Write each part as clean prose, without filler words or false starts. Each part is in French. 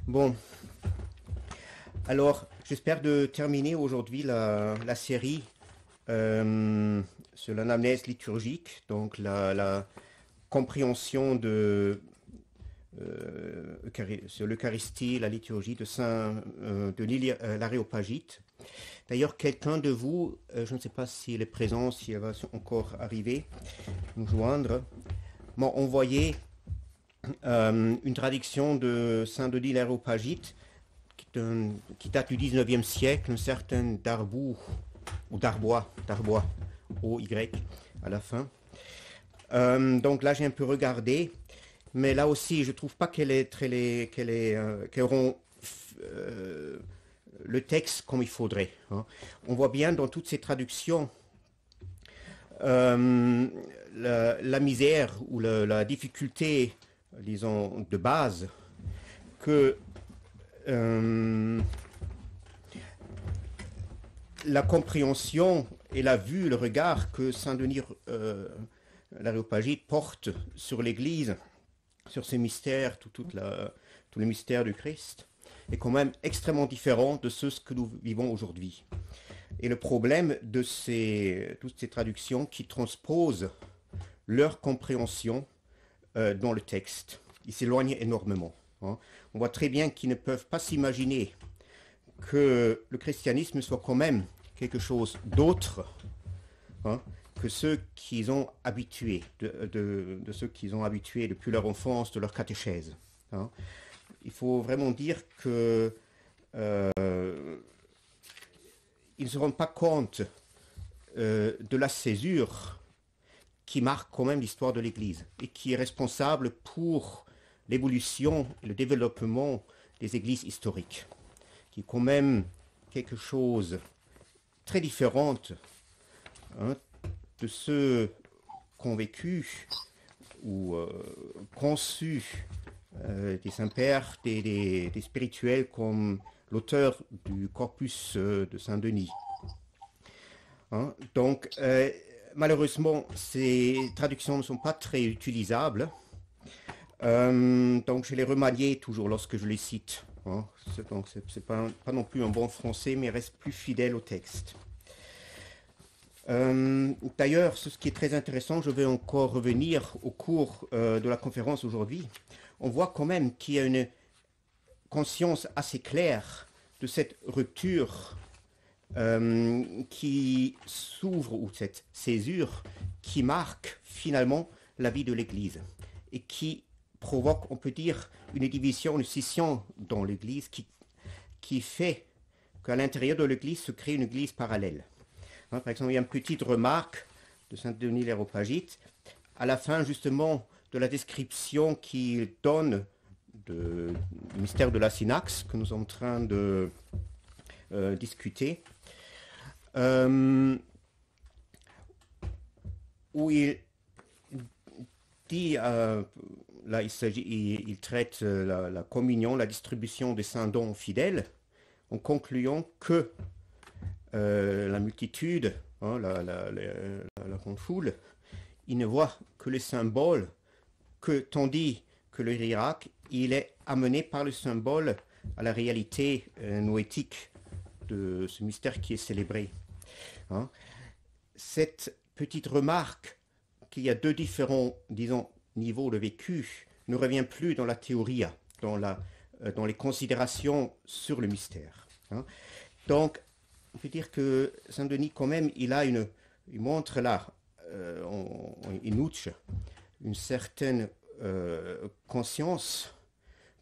Bon, alors j'espère de terminer aujourd'hui la série sur l'anamnèse liturgique, donc la compréhension sur l'Eucharistie, la liturgie de l'Aréopagite. D'ailleurs, quelqu'un de vous, je ne sais pas s'il est présent, s'il va encore arriver, nous joindre, m'a envoyé une traduction de Saint Denis l'Aréopagite qui date du 19e siècle, un certain Darboux, ou Darbois, O-Y à la fin. Donc là, j'ai un peu regardé, mais là aussi, je ne trouve pas qu'elle rend le texte comme il faudrait. Hein. On voit bien dans toutes ces traductions la misère ou la difficulté, disons, de base que la compréhension et la vue, le regard que Saint Denis l'Aréopagite porte sur l'Église, sur ses mystères, tout le mystère du Christ, est quand même extrêmement différent de ce que nous vivons aujourd'hui. Et le problème de toutes ces traductions qui transposent leur compréhension dans le texte, ils s'éloignent énormément. Hein. On voit très bien qu'ils ne peuvent pas s'imaginer que le christianisme soit quand même quelque chose d'autre, hein, que ceux qu'ils ont habitués, de ceux qu'ils ont habitués depuis leur enfance, de leur catéchèse. Hein. Il faut vraiment dire que ils ne se rendent pas compte de la césure qui marque quand même l'histoire de l'Église et qui est responsable pour l'évolution et le développement des églises historiques, qui est quand même quelque chose très différent, hein, de ceux qu'ont vécu ou conçu des saints-pères, des spirituels comme l'auteur du corpus de Saint-Denis. Hein, donc, malheureusement, ces traductions ne sont pas très utilisables. Donc, je les remaniais toujours lorsque je les cite. Hein. Donc, c'est pas non plus un bon français, mais reste plus fidèle au texte. D'ailleurs, ce qui est très intéressant, je vais encore revenir au cours de la conférence aujourd'hui. On voit quand même qu'il y a une conscience assez claire de cette rupture qui s'ouvre, ou cette césure qui marque finalement la vie de l'Église et qui provoque, on peut dire, une division, une scission dans l'Église qui fait qu'à l'intérieur de l'Église se crée une Église parallèle. Hein, par exemple, il y a une petite remarque de Saint Denis l'Aréopagite à la fin justement de la description qu'il donne du mystère de la synaxe que nous sommes en train de discuter, où il dit, là il traite la communion, la distribution des saints dons aux fidèles, en concluant que la multitude, hein, la grande foule, il ne voit que les symboles, tandis que le hiérarque, il est amené par le symbole à la réalité noétique de ce mystère qui est célébré. Hein. Cette petite remarque qu'il y a deux différents, disons, niveaux de vécu ne revient plus dans la théorie, dans les considérations sur le mystère. Hein. Donc, on peut dire que Saint-Denis, quand même, il montre là, in nuce, une certaine conscience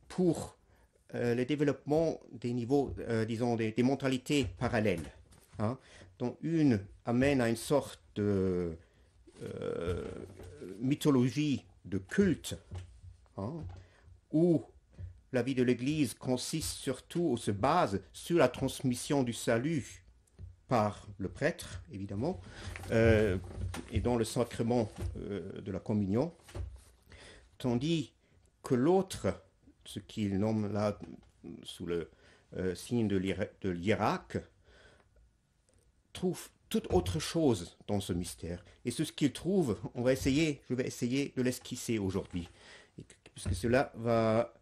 pour le développement des niveaux, disons, des mentalités parallèles, hein, dont une amène à une sorte de mythologie de culte, hein, où la vie de l'Église consiste surtout ou se base sur la transmission du salut par le prêtre, évidemment, et dans le sacrement de la communion, tandis que l'autre, ce qu'il nomme là sous le signe de l'hiérarque, trouve toute autre chose dans ce mystère. Et ce qu'il trouve, je vais essayer de l'esquisser aujourd'hui, puisque cela va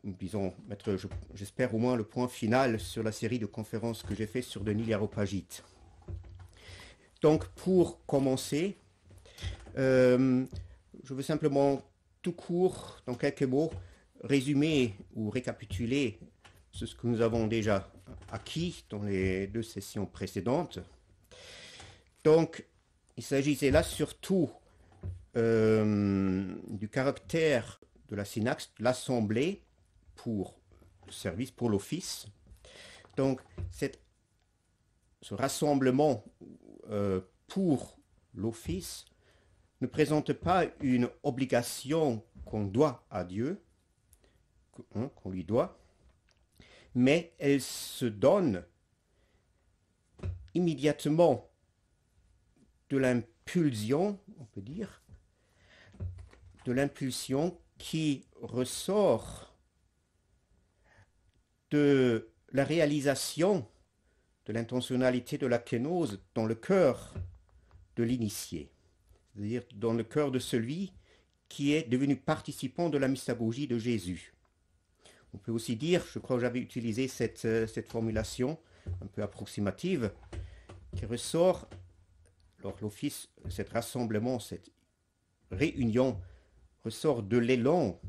disons, mettre, j'espère au moins le point final sur la série de conférences que j'ai fait sur Denis l'Aréopagite. Donc, pour commencer, je veux simplement tout court, dans quelques mots, résumer ou récapituler ce que nous avons déjà acquis dans les 2 sessions précédentes. Donc, il s'agissait là surtout du caractère de la synaxe, de l'assemblée pour le service, pour l'office. Donc, ce rassemblement pour l'office ne présente pas une obligation qu'on doit à Dieu, qu'on lui doit, mais elle se donne immédiatement de l'impulsion, on peut dire, de l'impulsion qui ressort de la réalisation de l'intentionnalité de la kénose dans le cœur de l'initié, c'est-à-dire dans le cœur de celui qui est devenu participant de la mystagogie de Jésus. On peut aussi dire, je crois que j'avais utilisé cette formulation un peu approximative, qui ressort, alors l'office, cet rassemblement, cette réunion ressort de l'élan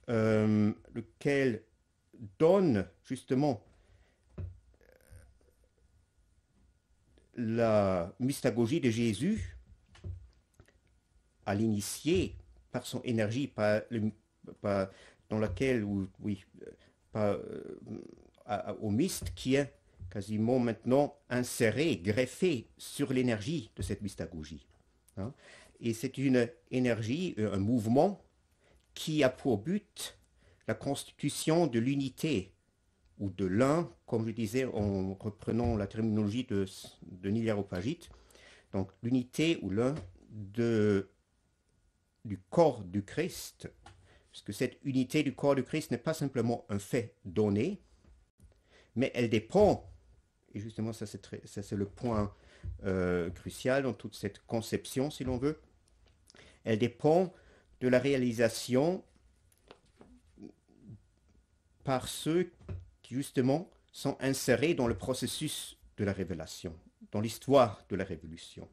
lequel donne justement la mystagogie de Jésus à l'initié par son énergie, dans laquelle, au myste qui est quasiment maintenant inséré, greffé sur l'énergie de cette mystagogie. Hein? Et c'est une énergie, un mouvement qui a pour but la constitution de l'unité ou de l'un, comme je disais en reprenant la terminologie de Denis l'Aréopagite, donc l'unité ou l'un du corps du Christ, parce que cette unité du corps du Christ n'est pas simplement un fait donné, mais elle dépend, et justement ça c'est le point crucial dans toute cette conception, si l'on veut, elle dépend de la réalisation par ceux qui justement sont insérés dans le processus de la révélation, dans l'histoire de la révolution.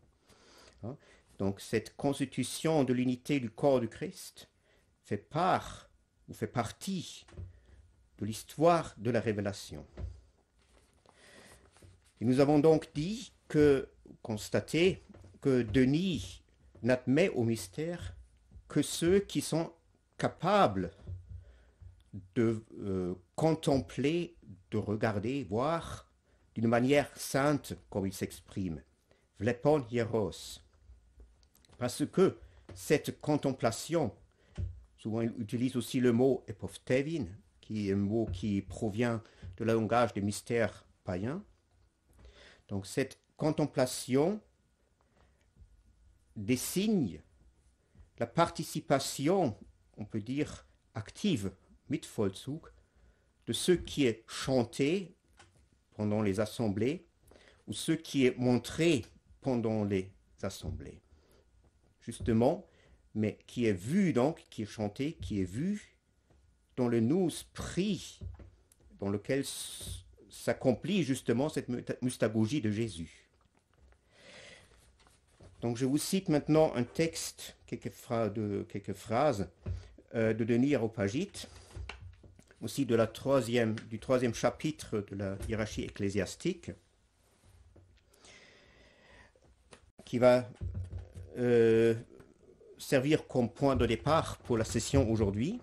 Hein? Donc cette constitution de l'unité du corps du Christ fait partie de l'histoire de la révélation. Et nous avons donc constaté que Denis n'admet au mystère que ceux qui sont capables de contempler, de regarder, voir d'une manière sainte, comme il s'exprime, vlepon hieros. Parce que cette contemplation, souvent il utilise aussi le mot epoftevin, qui est un mot qui provient de la langage des mystères païens. Donc cette contemplation désigne la participation, on peut dire, active, Mitvollzug, de ce qui est chanté pendant les assemblées ou ce qui est montré pendant les assemblées. Justement, mais qui est vu donc, qui est chanté, qui est vu dans le nous pris, dans lequel s'accomplit justement cette mystagogie de Jésus. Donc je vous cite maintenant un texte, quelques phrases de Denis l'Aréopagite, aussi du troisième chapitre de la hiérarchie ecclésiastique, qui va servir comme point de départ pour la session aujourd'hui.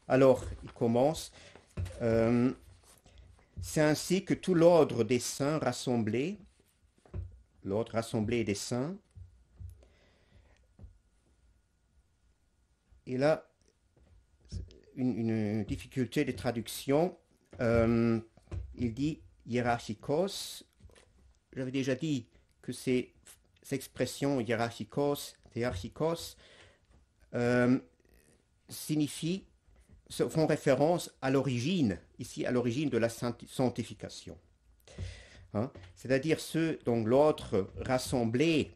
Alors, il commence. C'est ainsi que tout l'ordre des saints rassemblés, l'ordre rassemblé des saints, et là, une difficulté de traduction. Il dit hiérarchikos. J'avais déjà dit que ces expressions hiérarchikos, théarchikos, font référence à l'origine, ici à l'origine de la sanctification. Hein? C'est-à-dire donc l'ordre rassemblé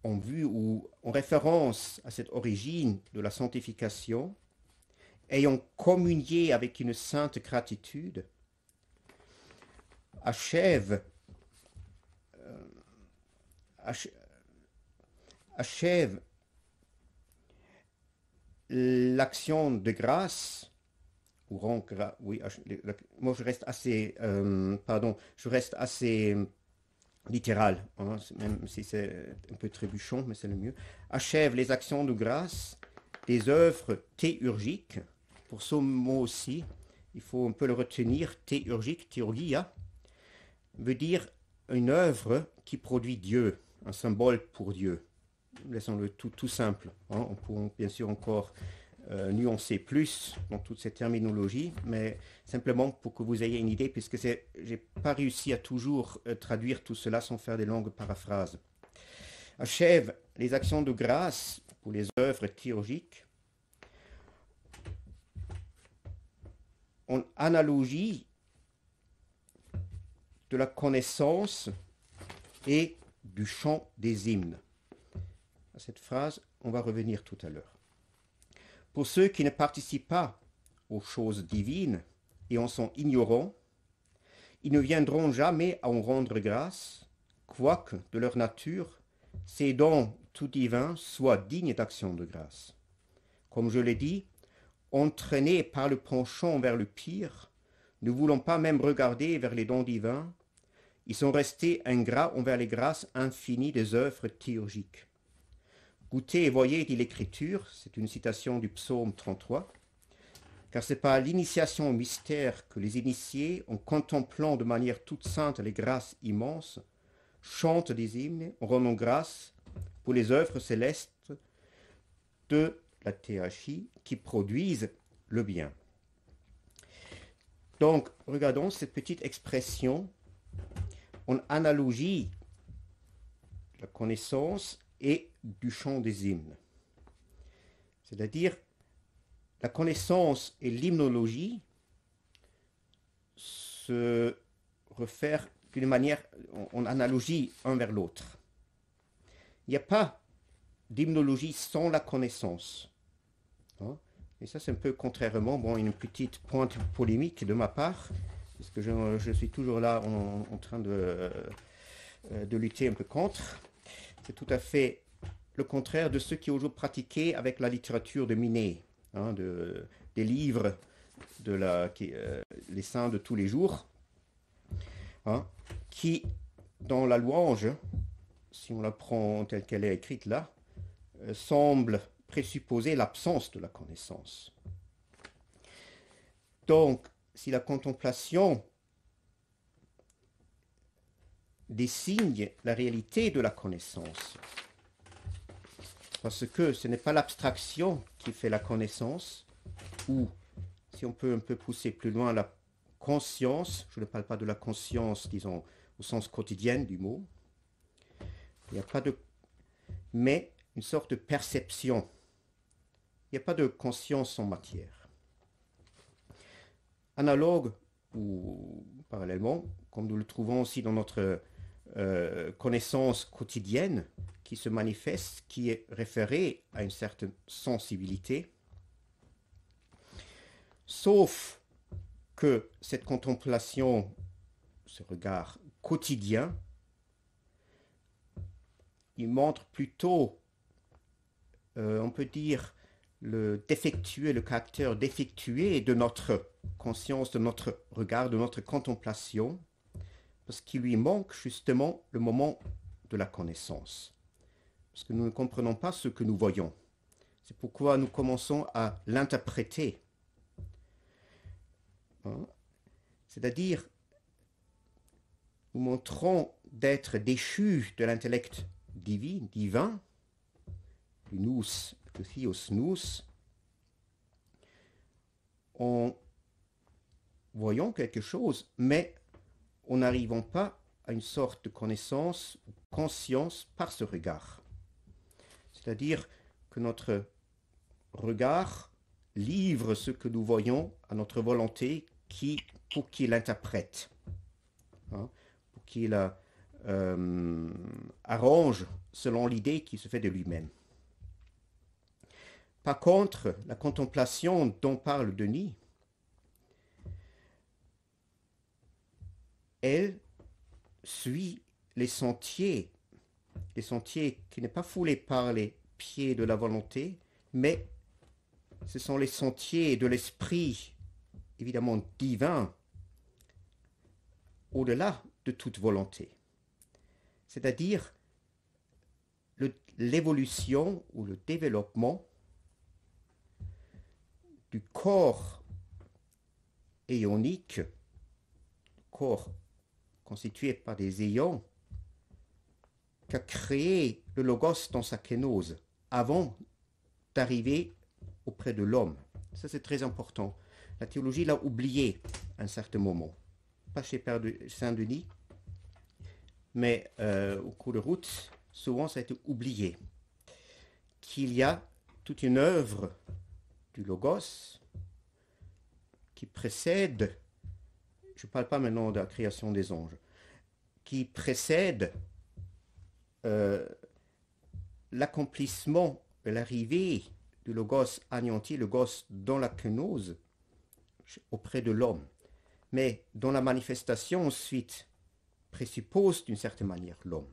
en vue ou en référence à cette origine de la sanctification, ayant communié avec une sainte gratitude, achève l'action de grâce, ou rend grâce, oui, moi je reste assez, je reste assez littéral, hein, même si c'est un peu trébuchon, mais c'est le mieux, achève les actions de grâce des œuvres théurgiques. Pour ce mot aussi, il faut un peu le retenir, théurgique, théurgia, veut dire une œuvre qui produit Dieu, un symbole pour Dieu. Laissons-le tout simple. Hein. On pourra bien sûr encore nuancer plus dans toute cette terminologie, mais simplement pour que vous ayez une idée, puisque j'ai pas réussi à toujours traduire tout cela sans faire des longues paraphrases. Achève les actions de grâce pour les œuvres théurgiques en analogie de la connaissance et du chant des hymnes. À cette phrase, on va revenir tout à l'heure. Pour ceux qui ne participent pas aux choses divines et en sont ignorants, ils ne viendront jamais à en rendre grâce, quoique de leur nature, ces dons tout divins soient dignes d'action de grâce. Comme je l'ai dit, entraînés par le penchant vers le pire, ne voulant pas même regarder vers les dons divins, ils sont restés ingrats envers les grâces infinies des œuvres théurgiques. Goûtez et voyez, dit l'Écriture, c'est une citation du psaume 33, car c'est par l'initiation au mystère que les initiés, en contemplant de manière toute sainte les grâces immenses, chantent des hymnes en rendant grâce pour les œuvres célestes de la théurgie qui produisent le bien. Donc, regardons cette petite expression en analogie de la connaissance et du chant des hymnes. C'est-à-dire, la connaissance et l'hymnologie se réfèrent d'une manière en analogie un vers l'autre. Il n'y a pas d'hymnologie sans la connaissance. Hein? Et ça, c'est un peu contrairement, une petite pointe polémique de ma part, parce que je suis toujours là en train de lutter un peu contre. C'est tout à fait le contraire de ce qui est aujourd'hui pratiqué avec la littérature de Minet, hein, des livres, les saints de tous les jours, hein, qui, dans la louange, si on la prend telle qu'elle est écrite là, semble présupposer l'absence de la connaissance. Donc, si la contemplation désigne la réalité de la connaissance, parce que ce n'est pas l'abstraction qui fait la connaissance, ou, si on peut un peu pousser plus loin, la conscience, je ne parle pas de la conscience, disons, au sens quotidien du mot, il n'y a pas de... mais une sorte de perception. Il n'y a pas de conscience en matière. Analogue, ou parallèlement, comme nous le trouvons aussi dans notre connaissance quotidienne, qui se manifeste, qui est référée à une certaine sensibilité, sauf que cette contemplation, ce regard quotidien, il montre plutôt, on peut dire, le caractère défectué de notre conscience, de notre regard, de notre contemplation, parce qu'il lui manque justement le moment de la connaissance. Parce que nous ne comprenons pas ce que nous voyons. C'est pourquoi nous commençons à l'interpréter. Hein? C'est-à-dire, nous montrons d'être déchus de l'intellect divin, du nous, du Theos nous, en voyant quelque chose, mais en n'arrivant pas à une sorte de connaissance ou conscience par ce regard. C'est-à-dire que notre regard livre ce que nous voyons à notre volonté pour qu'il l'interprète, hein, pour qu'il arrange selon l'idée qui se fait de lui-même. Par contre, la contemplation dont parle Denis, elle suit les sentiers qui n'est pas foulés par les pieds de la volonté, mais ce sont les sentiers de l'esprit, évidemment divin, au-delà de toute volonté. C'est-à-dire l'évolution ou le développement du corps éonique, corps constitué par des éons, qu'a créé le Logos dans sa kénose avant d'arriver auprès de l'homme. Ça, c'est très important. La théologie l'a oublié à un certain moment. Pas chez Père Saint-Denis, mais au cours de route, souvent ça a été oublié. Qu'il y a toute une œuvre du Logos qui précède, je ne parle pas maintenant de la création des anges, qui précède l'accomplissement de l'arrivée du Logos anéanti, le Logos dans la kénose auprès de l'homme, mais dont la manifestation ensuite présuppose d'une certaine manière l'homme,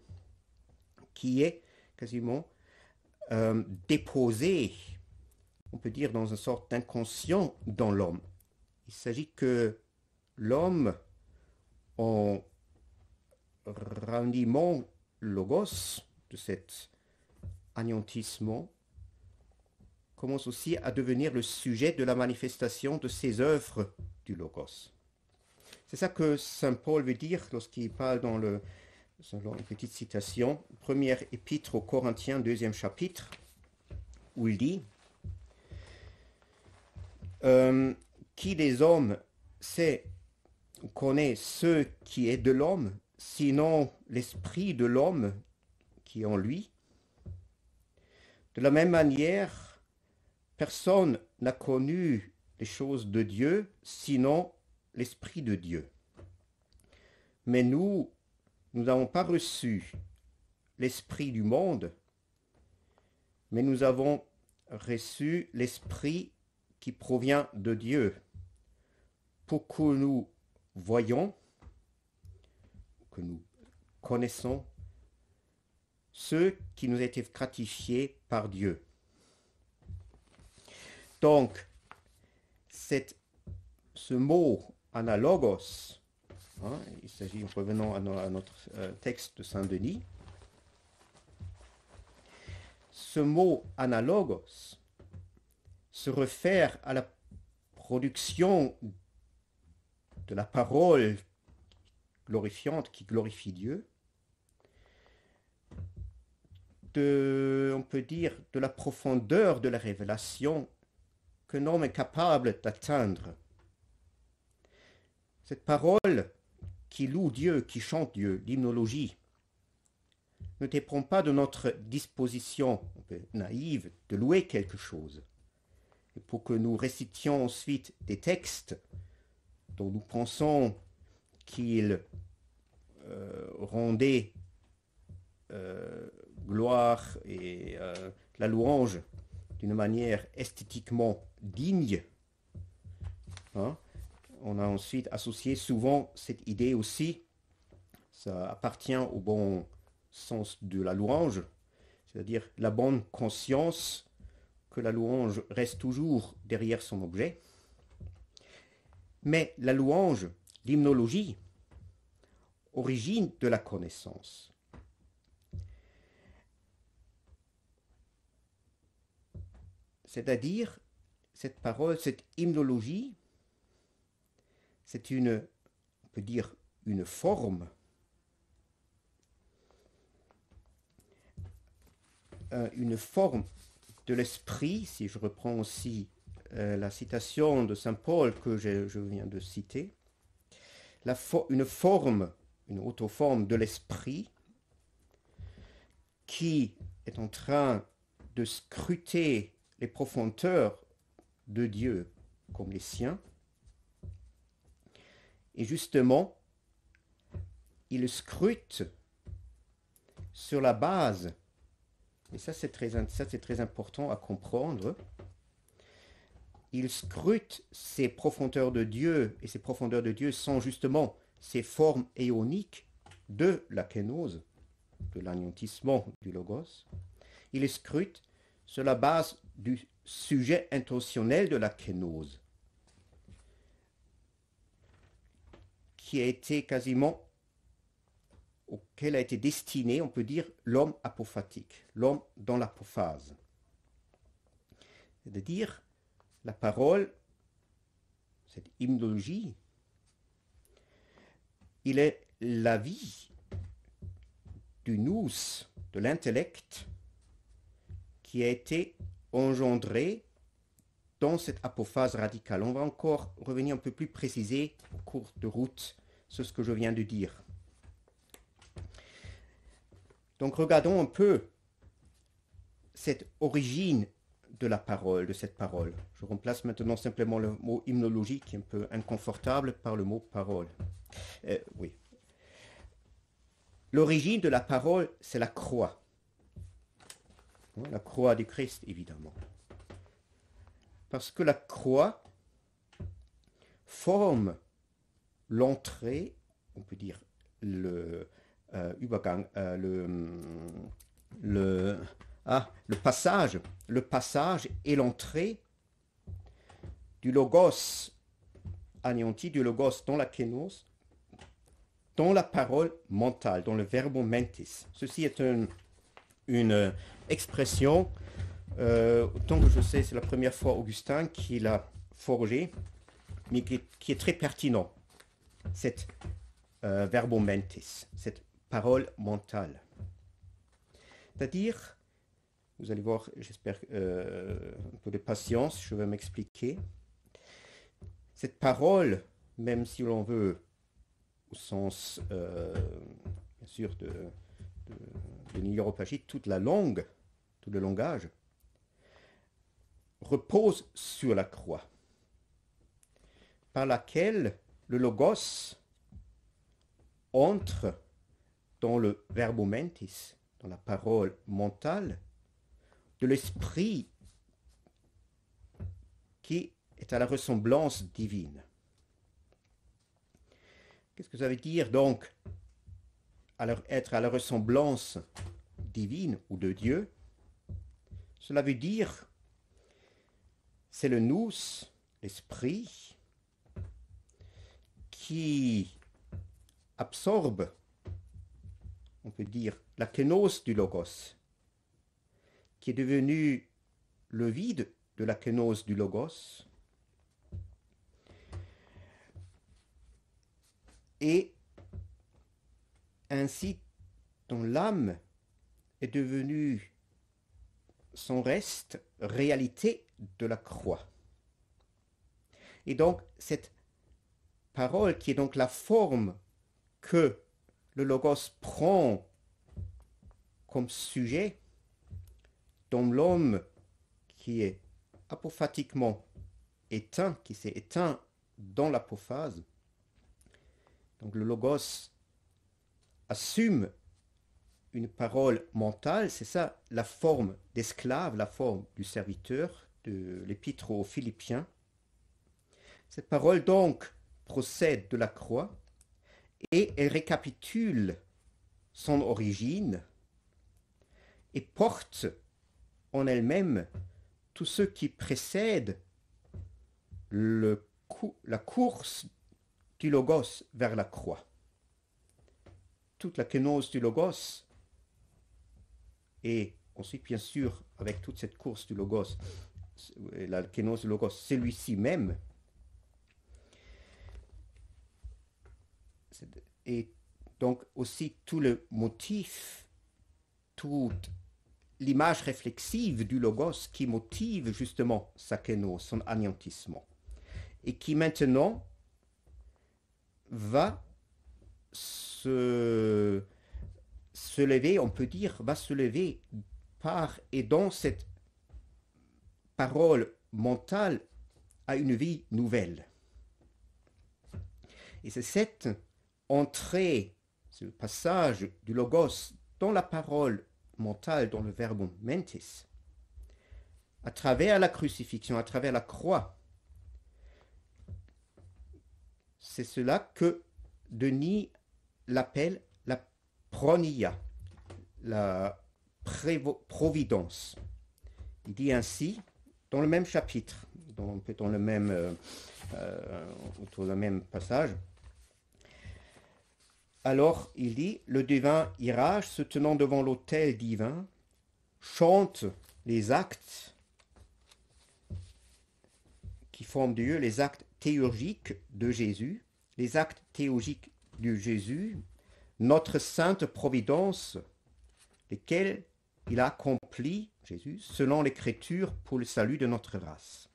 qui est quasiment déposé, on peut dire, dans une sorte d'inconscient dans l'homme. Il s'agit que l'homme, en ranimant Logos de cet anéantissement, commence aussi à devenir le sujet de la manifestation de ces œuvres du Logos. C'est ça que saint Paul veut dire lorsqu'il parle dans une petite citation, première épître aux Corinthiens, 2e chapitre, où il dit qui des hommes connaît ce qui est de l'homme, sinon l'esprit de l'homme qui est en lui. De la même manière, personne n'a connu les choses de Dieu, sinon l'Esprit de Dieu. Mais nous n'avons pas reçu l'Esprit du monde, mais nous avons reçu l'Esprit qui provient de Dieu, pour que nous voyions, que nous connaissons ce qui nous a été gratifié par Dieu. Donc, ce mot analogos, il s'agit, revenons à notre texte de Saint-Denis, ce mot analogos se réfère à la production de la parole glorifiante qui glorifie Dieu, on peut dire, de la profondeur de la révélation qu'un homme est capable d'atteindre. Cette parole qui loue Dieu, qui chante Dieu, l'hymnologie, ne dépend pas de notre disposition un peu naïve de louer quelque chose. Et pour que nous récitions ensuite des textes dont nous pensons qu'ils rendaient gloire et la louange d'une manière esthétiquement digne. On a ensuite associé souvent cette idée aussi, ça appartient au bon sens de la louange, c'est-à-dire la bonne conscience que la louange reste toujours derrière son objet. Mais la louange, l'hymnologie, origine de la connaissance. C'est-à-dire, cette parole, cette hymnologie, c'est on peut dire, une forme, de l'esprit, si je reprends aussi la citation de saint Paul que je viens de citer, une autre forme de l'esprit qui est en train de scruter les profondeurs de Dieu comme les siens. Et justement, il scrute sur la base, et ça c'est très important à comprendre, il scrute ces profondeurs de Dieu, et ces profondeurs de Dieu sont justement ces formes éoniques de la kénose, de l'anéantissement du logos. Il les scrute sur la base du sujet intentionnel de la kénose, qui a été quasiment, auquel a été destiné, on peut dire, l'homme apophatique, l'homme dans l'apophase. C'est-à-dire, la parole, cette hymnologie, il est la vie du nous, de l'intellect, qui a été engendré dans cette apophase radicale. On va encore revenir un peu plus préciser au cours de route sur ce que je viens de dire. Donc regardons un peu cette origine de la parole, de cette parole. Je remplace maintenant simplement le mot hymnologie qui est un peu inconfortable par le mot parole. Oui. L'origine de la parole, c'est la croix. La croix du Christ, évidemment. Parce que la croix forme l'entrée, on peut dire le Übergang, le passage et l'entrée du logos anéanti, du logos dans la kénos, dans la parole mentale, dans le verbum mentis. Ceci est une expression, autant que je sais, c'est la première fois Augustin qui l'a forgé, mais qui est très pertinent, cette verbum mentis, cette parole mentale. C'est-à-dire, vous allez voir, j'espère un peu de patience, je vais m'expliquer. Cette parole, même si l'on veut, au sens, bien sûr, de l'hiéropagie, toute la langue, tout le langage, repose sur la croix, par laquelle le logos entre dans le verbum mentis, dans la parole mentale, de l'esprit qui est à la ressemblance divine. Qu'est-ce que ça veut dire donc être à la ressemblance divine ou de Dieu? Cela veut dire c'est le nous, l'esprit, qui absorbe, on peut dire, la kénos du logos, qui est devenu le vide de la kénos du logos, et ainsi dont l'âme est devenue son reste, réalité de la croix. Et donc cette parole qui est donc la forme que le logos prend comme sujet, dont l'homme qui est apophatiquement éteint, qui s'est éteint dans l'apophase, donc le logos assume une parole mentale, c'est ça la forme d'esclave, la forme du serviteur de l'épître aux Philippiens. Cette parole donc procède de la croix et elle récapitule son origine et porte en elle-même tout ce qui précède la course du logos vers la croix. Toute la kénose du logos et ensuite bien sûr avec toute cette course du logos, la kénose du logos, celui-ci même, et donc aussi tout le motif, toute l'image réflexive du logos qui motive justement sa kénose, son anéantissement, et qui maintenant va se lever, on peut dire, va se lever par et dans cette parole mentale à une vie nouvelle. Et c'est cette entrée, ce passage du logos dans la parole mentale, dans le verbum mentis, à travers la crucifixion, à travers la croix. C'est cela que Denis l'appelle la pronia, la providence. Il dit ainsi, dans le même chapitre, dans le même, autour du même passage, alors il dit, le divin Irage, se tenant devant l'autel divin, chante les actes qui forment Dieu, les actes théurgiques de Jésus, les actes théurgiques de Jésus, notre sainte providence, lesquels il a accompli, Jésus, selon l'Écriture pour le salut de notre race.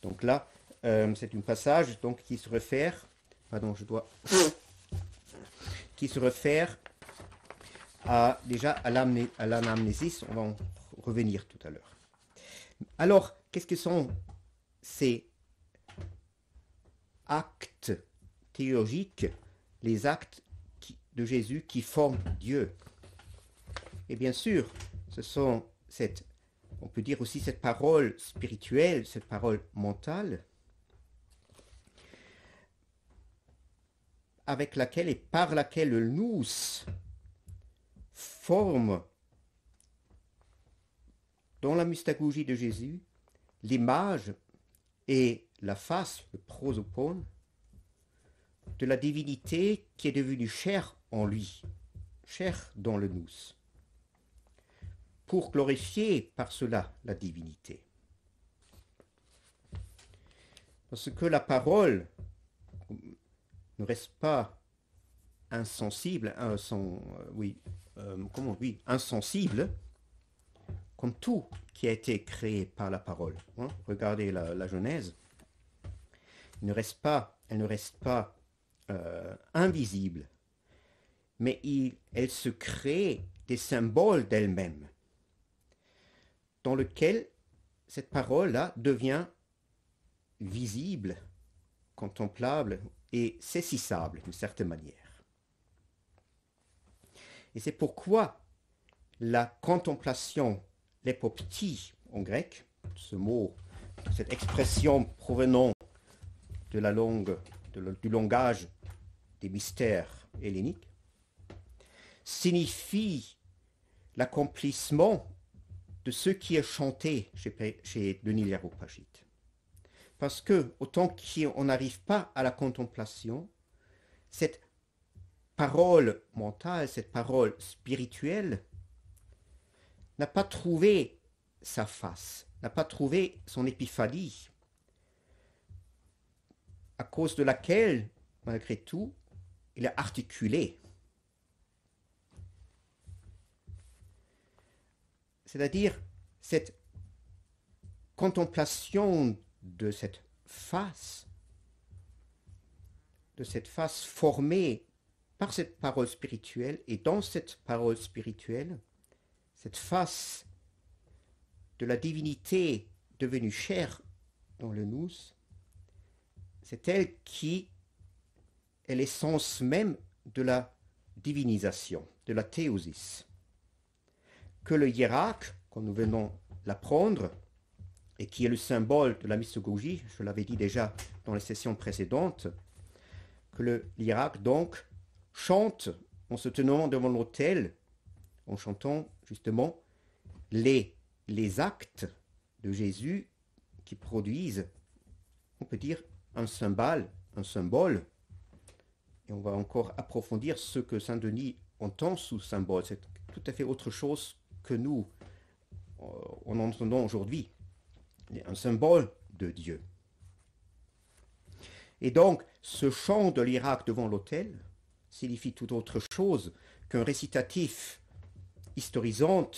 Donc là, c'est un passage donc, qui se réfère, qui se réfère déjà à l'anamnésis, on va en revenir tout à l'heure. Alors, qu'est-ce que sont ces actes théurgiques, les actes de Jésus qui forment Dieu? Et bien sûr, ce sont on peut dire aussi cette parole spirituelle, cette parole mentale, avec laquelle et par laquelle le nous forme dans la mystagogie de Jésus l'image et la face, le prosopone, de la divinité qui est devenue chair en lui, chair dans le nous, pour glorifier par cela la divinité. Parce que la parole ne reste pas insensible, insensible, comme tout qui a été créé par la parole. Regardez la Genèse. Elle ne reste pas invisible, mais elle se crée des symboles d'elle-même, dans lequel cette parole-là devient visible, contemplable et saisissable d'une certaine manière. Et c'est pourquoi la contemplation, l'époptie en grec, ce mot, cette expression provenant de la langue, du langage des mystères helléniques, signifie l'accomplissement de ce qui est chanté chez Denis l'Aréopagite. Parce que, autant qu'on n'arrive pas à la contemplation, cette parole mentale, cette parole spirituelle, n'a pas trouvé sa face, n'a pas trouvé son épiphanie, à cause de laquelle, malgré tout, il est articulé. C'est-à-dire, cette contemplation de cette face formée par cette parole spirituelle, et dans cette parole spirituelle, cette face de la divinité devenue chair dans le nous, c'est elle qui est l'essence même de la divinisation, de la théosis. Que le hiérarque, comme nous venons l'apprendre, et qui est le symbole de la mystagogie, je l'avais dit déjà dans les sessions précédentes, que le hiérarque donc chante en se tenant devant l'autel, en chantant justement les actes de Jésus qui produisent, on peut dire, un symbole, et on va encore approfondir ce que Saint Denis entend sous symbole. C'est tout à fait autre chose que nous en entendons aujourd'hui. Un symbole de Dieu. Et donc, ce chant de l'Irak devant l'autel signifie tout autre chose qu'un récitatif historisant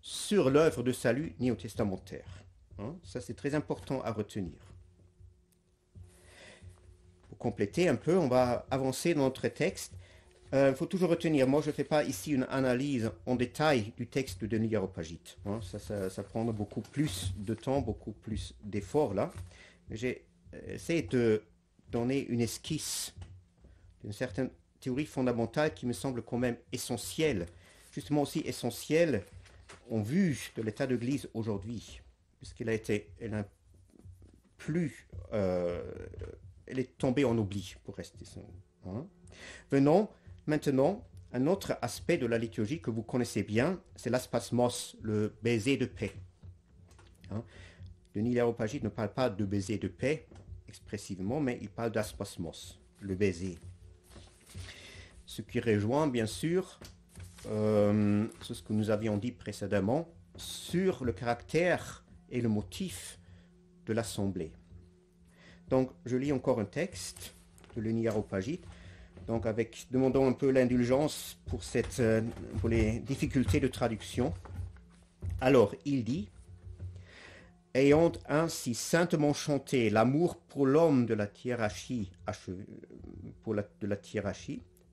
sur l'œuvre de salut néo-testamentaire. Ça, c'est très important à retenir. Pour compléter un peu, on va avancer dans notre texte. Il faut toujours retenir, moi je ne fais pas ici une analyse en détail du texte de Denis l'Aréopagite. Ça prend beaucoup plus de temps, beaucoup plus d'efforts là. J'ai essayé de donner une esquisse d'une certaine théorie fondamentale qui me semble quand même essentielle, justement aussi essentielle en vue de l'état de l'Église aujourd'hui, puisqu'elle a été, elle a plus, elle est tombée en oubli, pour rester simple. Hein. Venons maintenant à un autre aspect de la liturgie que vous connaissez bien, c'est l'aspasmos, le baiser de paix. Hein. Le Denis l'Aréopagite ne parle pas de baiser de paix expressivement, mais il parle d'aspasmos, le baiser. Ce qui rejoint bien sûr ce que nous avions dit précédemment sur le caractère et le motif de l'assemblée. Donc je lis encore un texte de Denis l'Aréopagite, donc demandons un peu l'indulgence pour les difficultés de traduction. Alors il dit: ayant ainsi saintement chanté l'amour pour l'homme de la hiérarchie,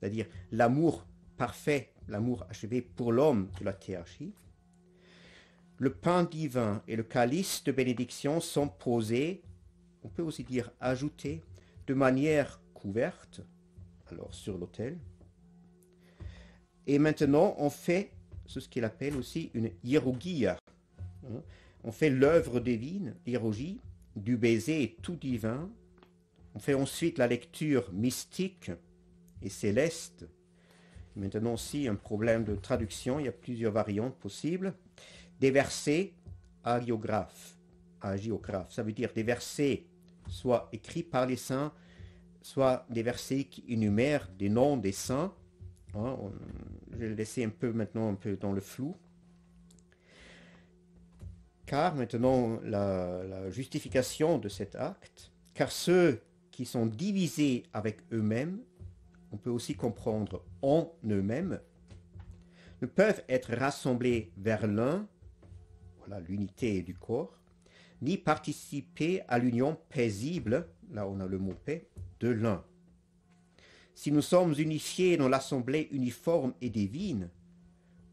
c'est-à-dire l'amour parfait, l'amour achevé pour l'homme de la hiérarchie, le pain divin et le calice de bénédiction sont posés, on peut aussi dire ajoutés, de manière couverte, alors sur l'autel. Et maintenant, on fait ce qu'il appelle aussi une hierogia. On fait l'œuvre divine, l'hiérogie, du baiser tout divin. On fait ensuite la lecture mystique et céleste. Maintenant aussi, un problème de traduction, il y a plusieurs variantes possibles. Des versets hagiographes. Ça veut dire des versets soit écrits par les saints, soit des versets qui énumèrent des noms des saints. Je vais le laisser maintenant un peu dans le flou. Car maintenant, la justification de cet acte, car ceux qui sont divisés avec eux-mêmes, on peut aussi comprendre en eux-mêmes, ne peuvent être rassemblés vers l'un, voilà l'unité du corps, ni participer à l'union paisible, là on a le mot paix, de l'un. Si nous sommes unifiés dans l'assemblée uniforme et divine,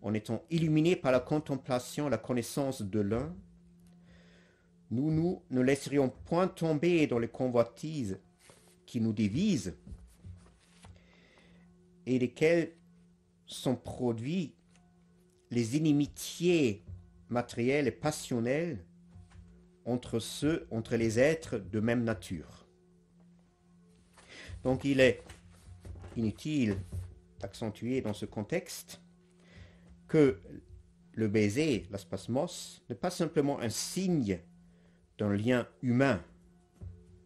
en étant illuminés par la contemplation et la connaissance de l'un, nous ne laisserions point tomber dans les convoitises qui nous divisent et lesquelles sont produits les inimitiés matérielles et passionnelles entre les êtres de même nature. Donc il est inutile d'accentuer dans ce contexte que le baiser, l'aspasmos, n'est pas simplement un signe d'un lien humain,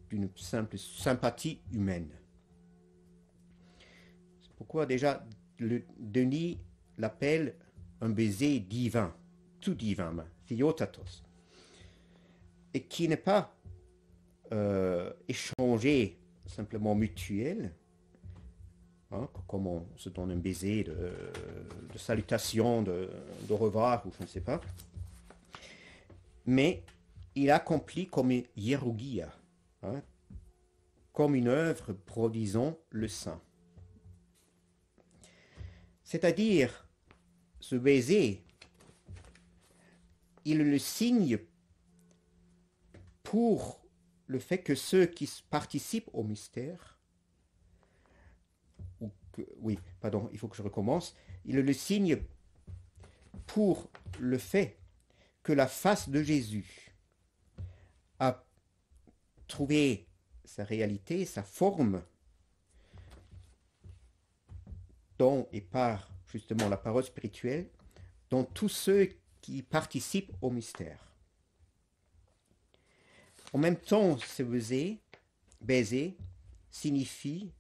d'une simple sympathie humaine. C'est pourquoi déjà Denis l'appelle un baiser divin, tout divin, theotatos, et qui n'est pas échangé, simplement mutuel, comme on se donne un baiser de salutation, de revoir, ou je ne sais pas, mais il accomplit comme une hierogia, comme une œuvre produisant le saint. C'est-à-dire, ce baiser, il le signe pour le fait que ceux qui participent au mystère, il faut que je recommence, il le signe pour le fait que la face de Jésus a trouvé sa réalité, sa forme, dans et par justement la parole spirituelle, dans tous ceux qui participent au mystère. En même temps, ce baiser signifie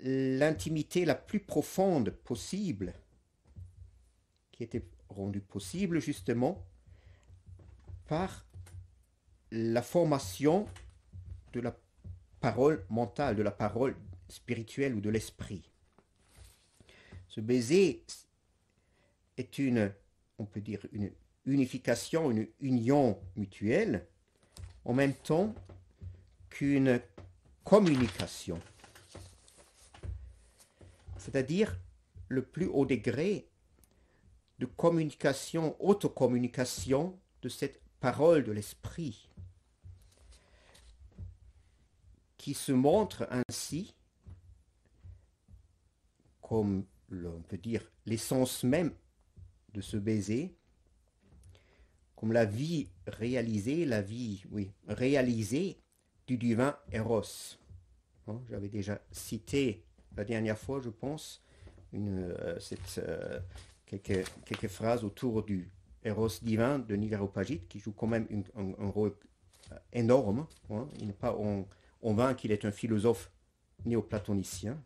l'intimité la plus profonde possible, qui était rendue possible justement par la formation de la parole mentale, de la parole spirituelle ou de l'esprit. Ce baiser est on peut dire, une unification, une union mutuelle, en même temps qu'une communication. C'est-à-dire le plus haut degré de communication, autocommunication de cette parole de l'esprit qui se montre ainsi comme, on peut dire, l'essence même de ce baiser, comme la vie réalisée, réalisée du divin Eros. Hein, j'avais déjà cité la dernière fois, je pense, quelques phrases autour du Eros divin de Nigaropagite, qui joue quand même un rôle énorme. Hein. Il n'est pas en vain qu'il est un philosophe néoplatonicien.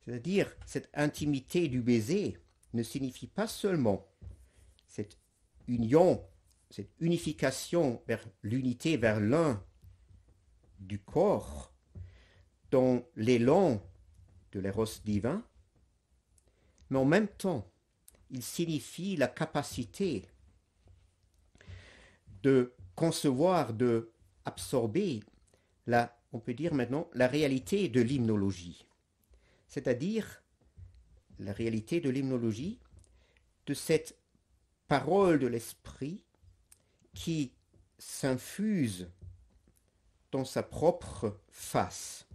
C'est-à-dire, cette intimité du baiser ne signifie pas seulement cette union, cette unification vers l'unité, vers l'un du corps, dans l'élan de l'éros divin, mais en même temps, il signifie la capacité de concevoir, de absorber, on peut dire maintenant, la réalité de l'hymnologie. C'est-à-dire la réalité de l'hymnologie, de cette parole de l'esprit qui s'infuse dans sa propre face.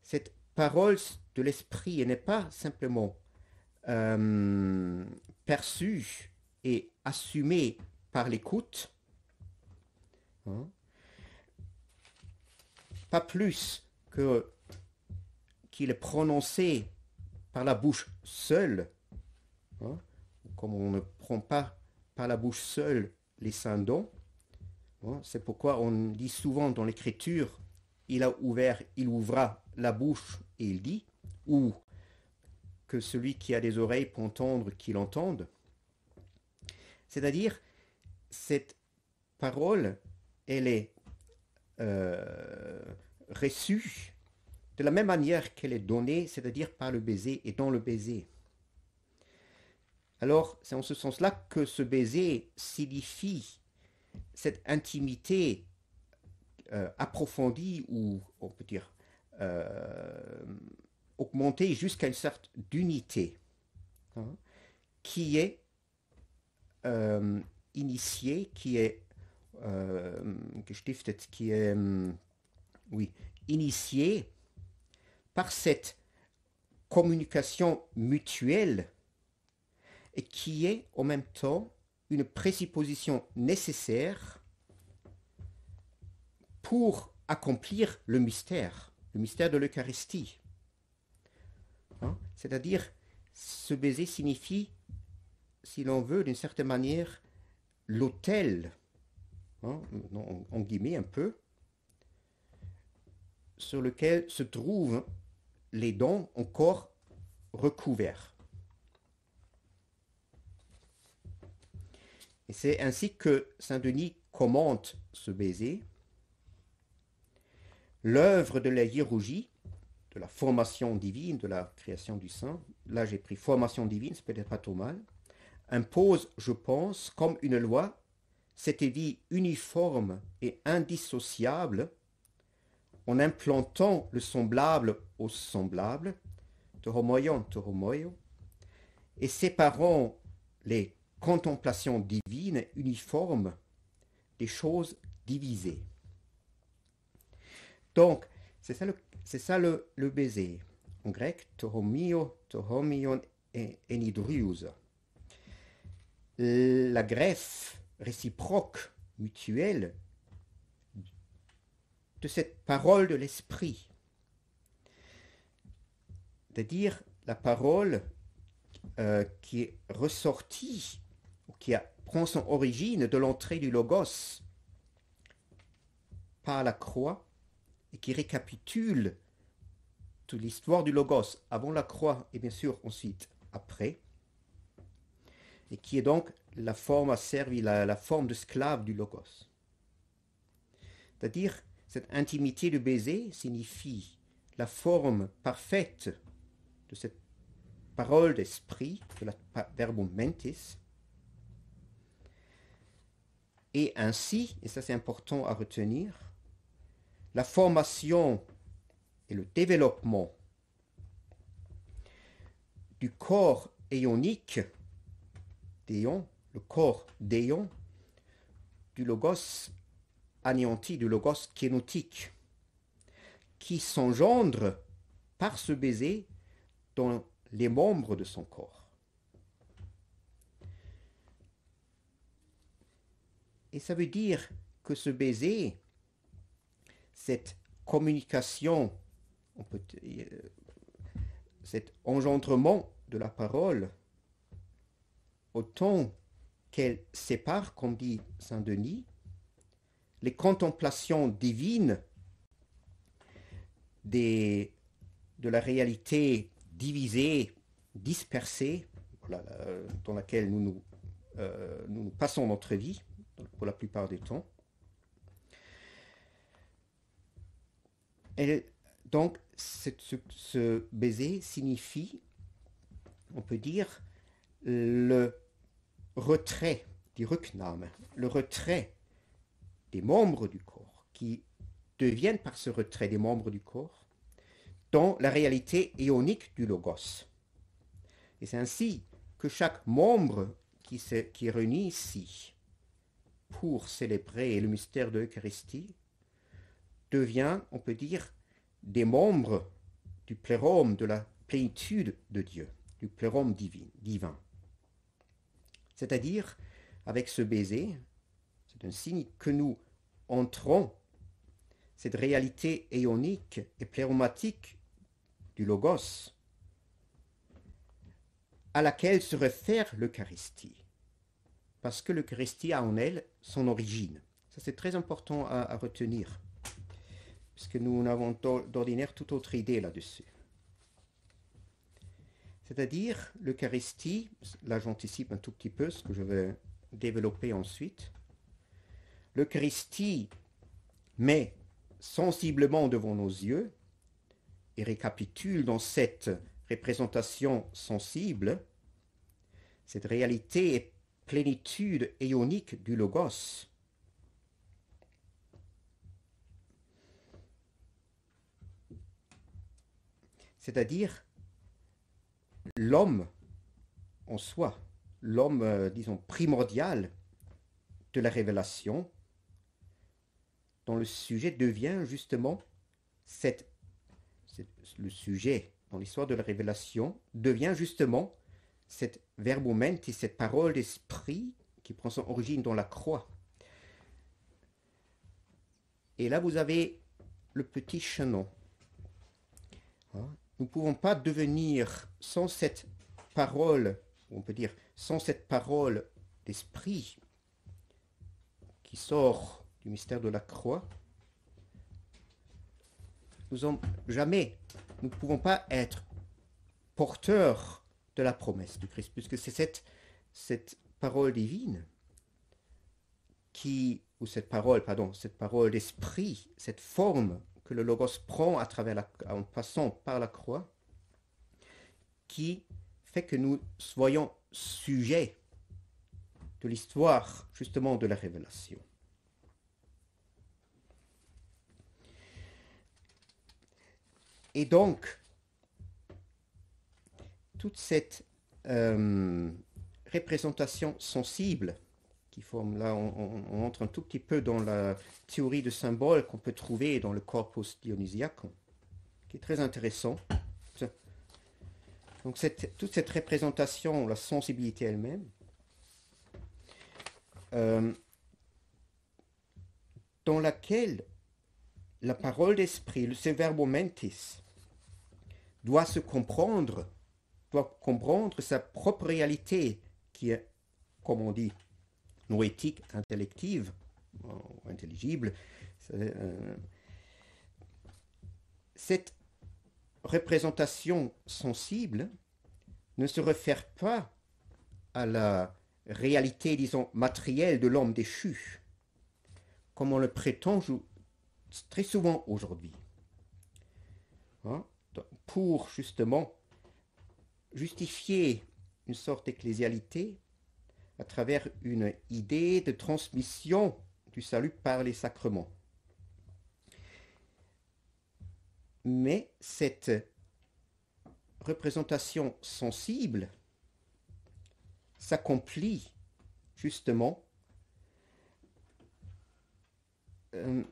Cette parole de l'esprit n'est pas simplement perçue et assumée par l'écoute, hein, pas plus qu'il est prononcé par la bouche seule, hein, comme on ne prend pas par la bouche seule les saints dons. Hein, c'est pourquoi on dit souvent dans l'écriture, il ouvra la bouche et il dit, ou que celui qui a des oreilles pour entendre, qu'il entende. C'est-à-dire, cette parole, elle est reçue de la même manière qu'elle est donnée, c'est-à-dire par le baiser et dans le baiser. Alors, c'est en ce sens-là que ce baiser signifie cette intimité approfondie, ou on peut dire augmentée jusqu'à une sorte d'unité, hein, qui est initiée, qui est gestiftet, qui est initiée par cette communication mutuelle et qui est en même temps une présupposition nécessaire pour accomplir le mystère de l'Eucharistie. Hein? C'est-à-dire, ce baiser signifie, si l'on veut, d'une certaine manière, l'autel, hein, en guillemets un peu, sur lequel se trouvent les dons encore recouverts. Et c'est ainsi que saint Denis commente ce baiser. L'œuvre de la hiérurgie, de la formation divine, de la création du saint, là j'ai pris formation divine, c'est peut-être pas trop mal, impose, je pense, comme une loi, cette vie uniforme et indissociable en implantant le semblable au semblable, to homoio, et séparant les contemplations divines uniformes des choses divisées. Donc, c'est ça le baiser. En grec, to homion enidriousa. La greffe réciproque, mutuelle, de cette parole de l'esprit. C'est-à-dire la parole qui est ressortie, prend son origine de l'entrée du Logos par la croix et qui récapitule toute l'histoire du Logos avant la croix et bien sûr ensuite après, et qui est donc la forme a servi la forme de esclave du Logos. C'est-à-dire, cette intimité du baiser signifie la forme parfaite de cette parole d'esprit, de la verbum mentis, et ainsi, et ça c'est important à retenir, la formation et le développement du corps éonique, d'éon, le corps d'éon, du Logos anéanti du logos kénotique, qui s'engendre par ce baiser dans les membres de son corps. Et ça veut dire que ce baiser, cette communication, cet engendrement de la parole, autant qu'elle sépare, comme dit Saint Denis, les contemplations divines de la réalité divisée, dispersée, dans laquelle nous passons notre vie, pour la plupart du temps. Donc, ce baiser signifie, on peut dire, le retrait, die Rücknahme, le retrait des membres du corps, qui deviennent par ce retrait des membres du corps dans la réalité éonique du logos. Et c'est ainsi que chaque membre qui est réuni ici pour célébrer le mystère de l'Eucharistie devient, on peut dire, des membres du plérum, de la plénitude de Dieu, du plérum divin. C'est-à-dire, avec ce baiser, c'est un signe que nous entrons cette réalité éonique et pléromatique du logos à laquelle se réfère l'Eucharistie. Parce que l'Eucharistie a en elle son origine. Ça, c'est très important à retenir. Parce que nous n'avons d'ordinaire toute autre idée là-dessus. C'est-à-dire, l'Eucharistie, là j'anticipe un tout petit peu ce que je vais développer ensuite. L'Eucharistie met sensiblement devant nos yeux et récapitule dans cette représentation sensible cette réalité et plénitude éonique du logos. C'est-à-dire l'homme en soi, l'homme, disons, primordial de la révélation, dont le sujet devient justement le sujet dans l'histoire de la révélation devient justement cette verbum et cette parole d'esprit qui prend son origine dans la croix. Et là, vous avez le petit chaînon. Nous ne pouvons pas devenir sans cette parole, on peut dire, sans cette parole d'esprit qui sort du mystère de la croix, nous ne pouvons pas être porteurs de la promesse du Christ, puisque c'est cette parole divine cette parole d'esprit, cette forme que le Logos prend en passant par la croix, qui fait que nous soyons sujets de l'histoire, justement, de la révélation. Et donc, toute cette représentation sensible qui forme, là on entre un tout petit peu dans la théorie de symboles qu'on peut trouver dans le Corpus Dionysiacum, qui est très intéressant. Donc toute cette représentation, la sensibilité elle-même, dans laquelle la parole d'esprit, le verbum mentis, doit comprendre sa propre réalité qui est, comme on dit, noétique, intellective, ou intelligible. Cette représentation sensible ne se réfère pas à la réalité, disons, matérielle de l'homme déchu, comme on le prétend très souvent aujourd'hui. Pour justement justifier une sorte d'ecclésialité à travers une idée de transmission du salut par les sacrements. Mais cette représentation sensible s'accomplit justement euh,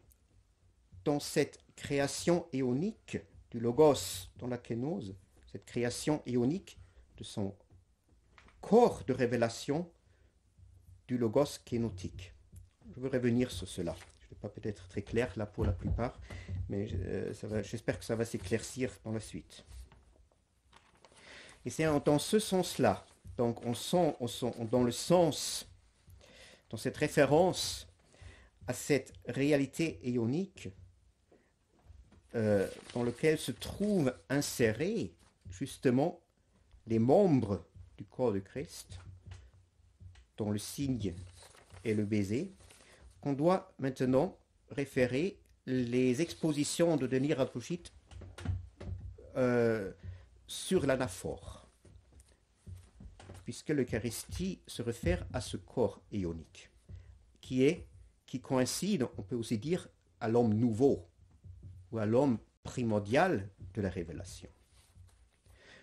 dans cette création éonique du Logos dans la kénose, cette création éonique de son corps de révélation du Logos kénotique. Je veux revenir sur cela. Je ne vais pas peut-être très clair là pour la plupart, mais j'espère que ça va s'éclaircir dans la suite. Et c'est dans ce sens-là, donc dans le sens, dans cette référence à cette réalité éonique dans lequel se trouvent insérés justement les membres du corps de Christ, dont le signe est le baiser, qu'on doit maintenant référer les expositions de Denis Radcliffe sur l'anaphore, puisque l'Eucharistie se réfère à ce corps éonique, qui coïncide, on peut aussi dire, à l'homme nouveau, ou à l'homme primordial de la révélation.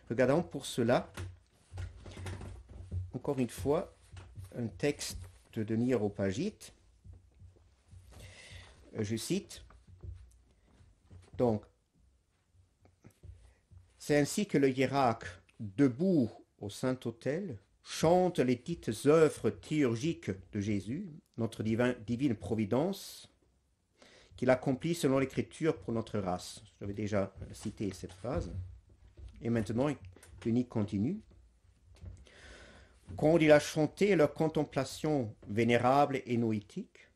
Regardons pour cela, encore une fois, un texte de Denis Areopagite. Je cite, donc, c'est ainsi que le hiérarque, debout au Saint-Autel, chante les dites œuvres théurgiques de Jésus, notre divine providence, qu'il accomplit selon l'Écriture pour notre race. J'avais déjà cité cette phrase. Et maintenant, Denis continue. Quand il a chanté leur contemplation vénérable et noétique,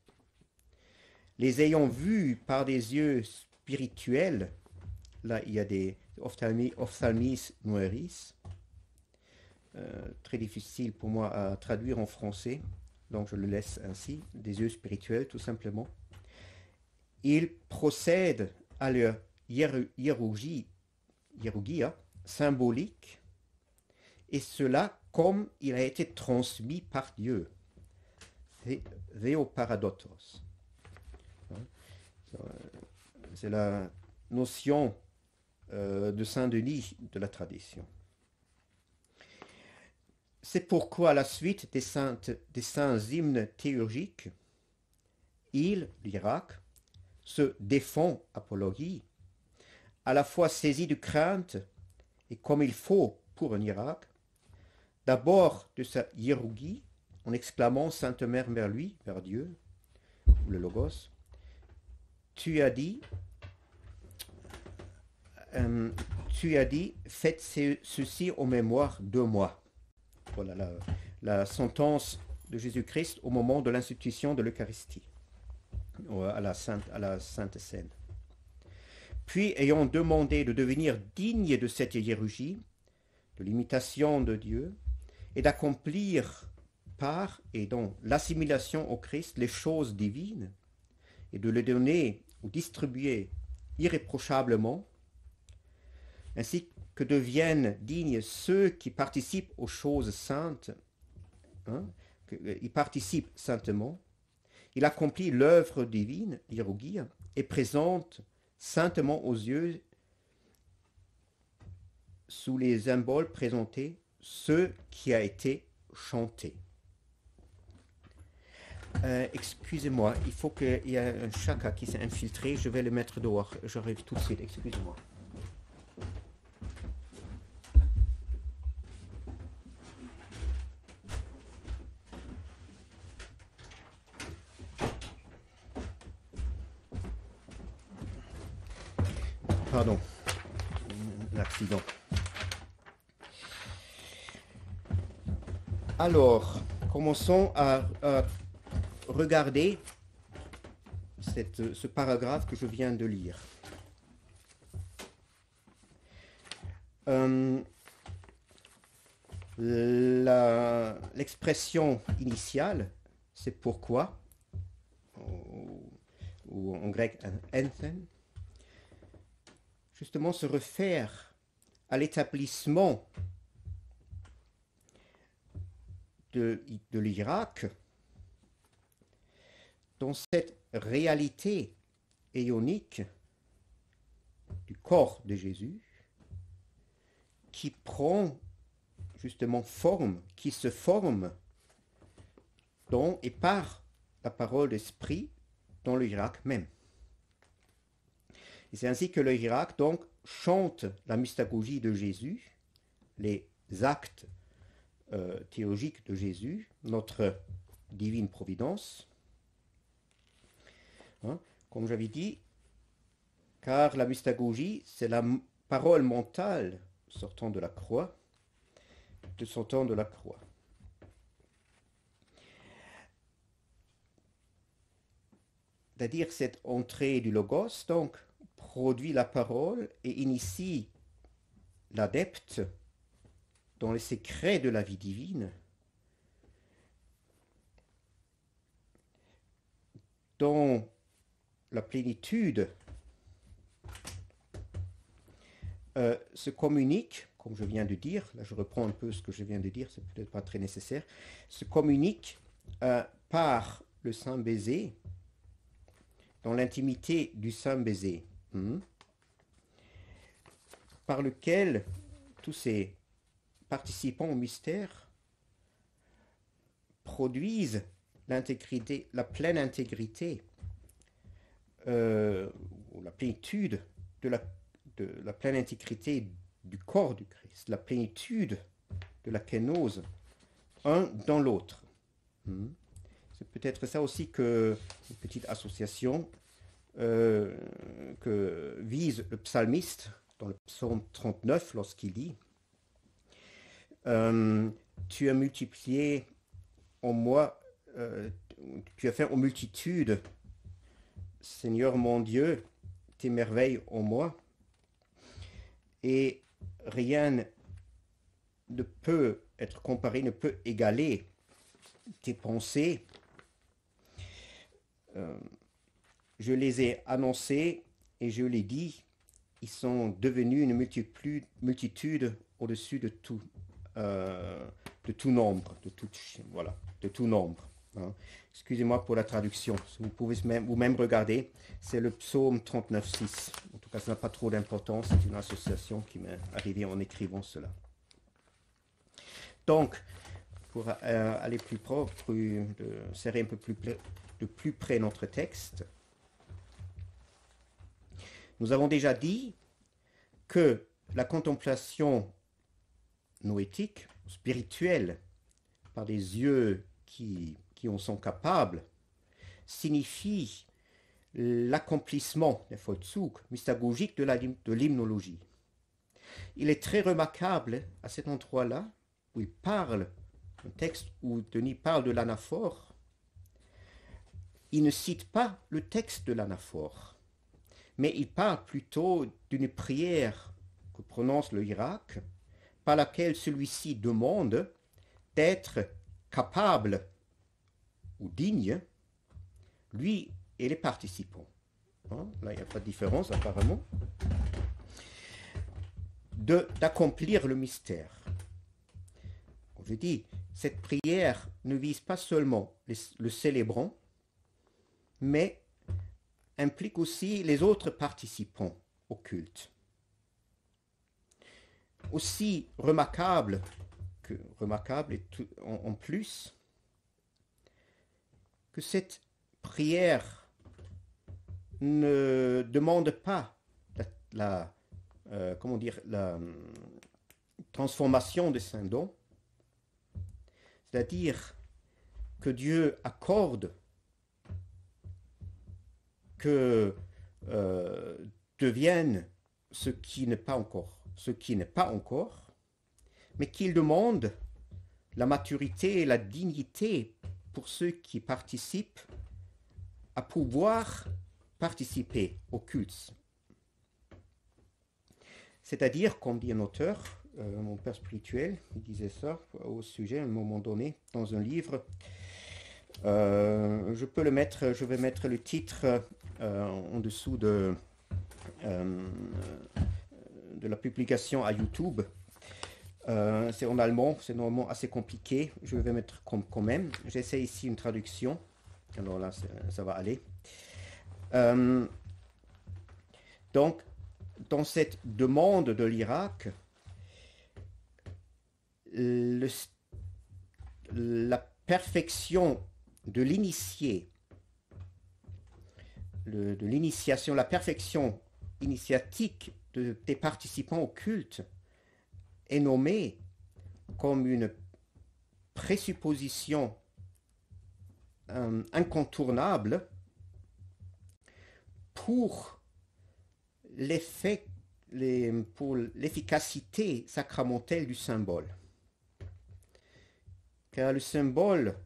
les ayant vus par des yeux spirituels, là il y a des ophthalmis noeris, très difficile pour moi à traduire en français, donc je le laisse ainsi, des yeux spirituels tout simplement. Ils procèdent à leur hiérurgie symbolique, et cela comme il a été transmis par Dieu. Theoparadotos. C'est la notion de Saint-Denis de la tradition. C'est pourquoi à la suite des saints hymnes théurgiques, l'Irak, se défend apologie, à la fois saisi de crainte et comme il faut pour un Irak, d'abord de sa hiérurgie, en exclamant Sainte Mère vers lui, vers Dieu, ou le Logos, tu as dit, faites ceci en mémoire de moi. Voilà la sentence de Jésus-Christ au moment de l'institution de l'Eucharistie, à la Sainte Seine. Puis, ayant demandé de devenir digne de cette hiérurgie, de l'imitation de Dieu, et d'accomplir par et dans l'assimilation au Christ les choses divines, et de les donner ou distribuer irréprochablement, ainsi que deviennent dignes ceux qui participent aux choses saintes, ils participent saintement, il accomplit l'œuvre divine, hiérurgie, et présente saintement aux yeux, sous les symboles présentés, ce qui a été chanté. Excusez-moi, il faut qu'il y ait un chaka qui s'est infiltré, je vais le mettre dehors, j'arrive tout de suite, excusez-moi. Pardon, l'accident. Alors, commençons à regarder ce paragraphe que je viens de lire. L'expression initiale, c'est pourquoi, ou en grec enthen, justement se réfère à l'établissement de l'Irak dans cette réalité éonique du corps de Jésus qui prend justement forme, qui se forme dans et par la parole d'esprit dans le Irak même. Et c'est ainsi que le Irak donc chante la mystagogie de Jésus, les actes théologiques de Jésus, notre divine providence. Hein, comme j'avais dit, car la mystagogie, c'est la parole mentale sortant de la croix, C'est-à-dire cette entrée du Logos, donc, produit la parole et initie l'adepte dans les secrets de la vie divine, dans la plénitude se communique, comme je viens de dire, là je reprends un peu ce que je viens de dire, c'est peut-être pas très nécessaire, se communique par le saint baiser, dans l'intimité du saint baiser, par lequel tous ces participants au mystère produisent l'intégrité, la pleine intégrité, ou la plénitude de la pleine intégrité du corps du Christ, la plénitude de la kénose, un dans l'autre. C'est peut-être ça aussi que une petite association que vise le psalmiste dans le psaume 39 lorsqu'il dit tu as multiplié en moi, tu as fait en multitude, Seigneur mon Dieu, tes merveilles en moi, et rien ne peut être comparé, ne peut égaler tes pensées. Je les ai annoncés et je les dis, ils sont devenus une multitude au-dessus de tout nombre, de tout nombre. Hein. Excusez-moi pour la traduction, vous pouvez vous-même regarder, c'est le psaume 39,6. En tout cas, ça n'a pas trop d'importance, c'est une association qui m'est arrivée en écrivant cela. Donc, pour aller plus propre, serrer un peu de plus près notre texte, nous avons déjà dit que la contemplation noétique, spirituelle, par des yeux qui en sont capables, signifie l'accomplissement, der Vollzug, mystagogique de l'hymnologie. Il est très remarquable à cet endroit-là, où il parle, un texte où Denis parle de l'anaphore, il ne cite pas le texte de l'anaphore, mais il parle plutôt d'une prière que prononce le Irak, par laquelle celui-ci demande d'être capable ou digne, lui et les participants. Hein, là, il n'y a pas de différence apparemment. D'accomplir le mystère. Comme je dis, cette prière ne vise pas seulement le célébrant, mais implique aussi les autres participants au culte. Aussi remarquable et en plus, que cette prière ne demande pas la transformation des saints dons, c'est-à-dire que Dieu accorde que devienne ce qui n'est pas encore, mais qu'il demande la maturité et la dignité pour ceux qui participent à pouvoir participer au culte. C'est-à-dire, comme dit un auteur, mon père spirituel, il disait ça au sujet à un moment donné dans un livre. Je vais mettre le titre en dessous de la publication à YouTube. C'est en allemand, c'est normalement assez compliqué. Je vais mettre quand même. J'essaie ici une traduction. Alors là, ça va aller. Donc, dans cette demande de l'Irak, la perfection de l'initié de l'initiation, la perfection initiatique des participants au culte est nommée comme une présupposition incontournable pour pour l'efficacité sacramentelle du symbole. Car le symbole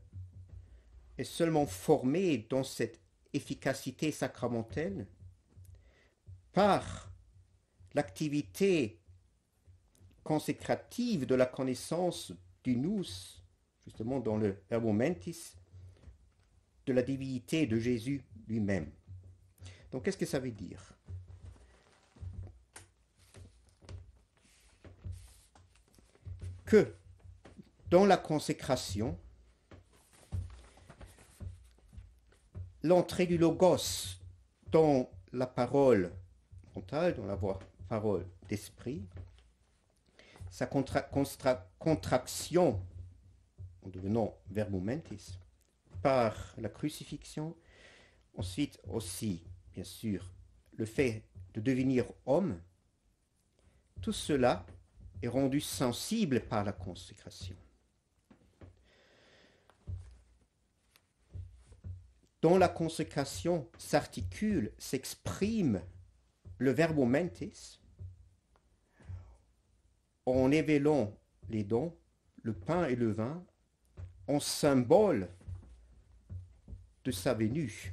est seulement formé dans cette efficacité sacramentelle par l'activité consécrative de la connaissance du nous, justement dans le verbum mentis, de la divinité de Jésus lui-même. Donc qu'est-ce que ça veut dire? Que dans la consécration, l'entrée du logos dans la parole mentale, dans la parole d'esprit, sa contraction en devenant verbum mentis par la crucifixion, ensuite aussi, bien sûr, le fait de devenir homme, tout cela est rendu sensible par la consécration. Dans la consécration s'articule, s'exprime le verbum mentis en révélant les dons, le pain et le vin, en symbole de sa venue.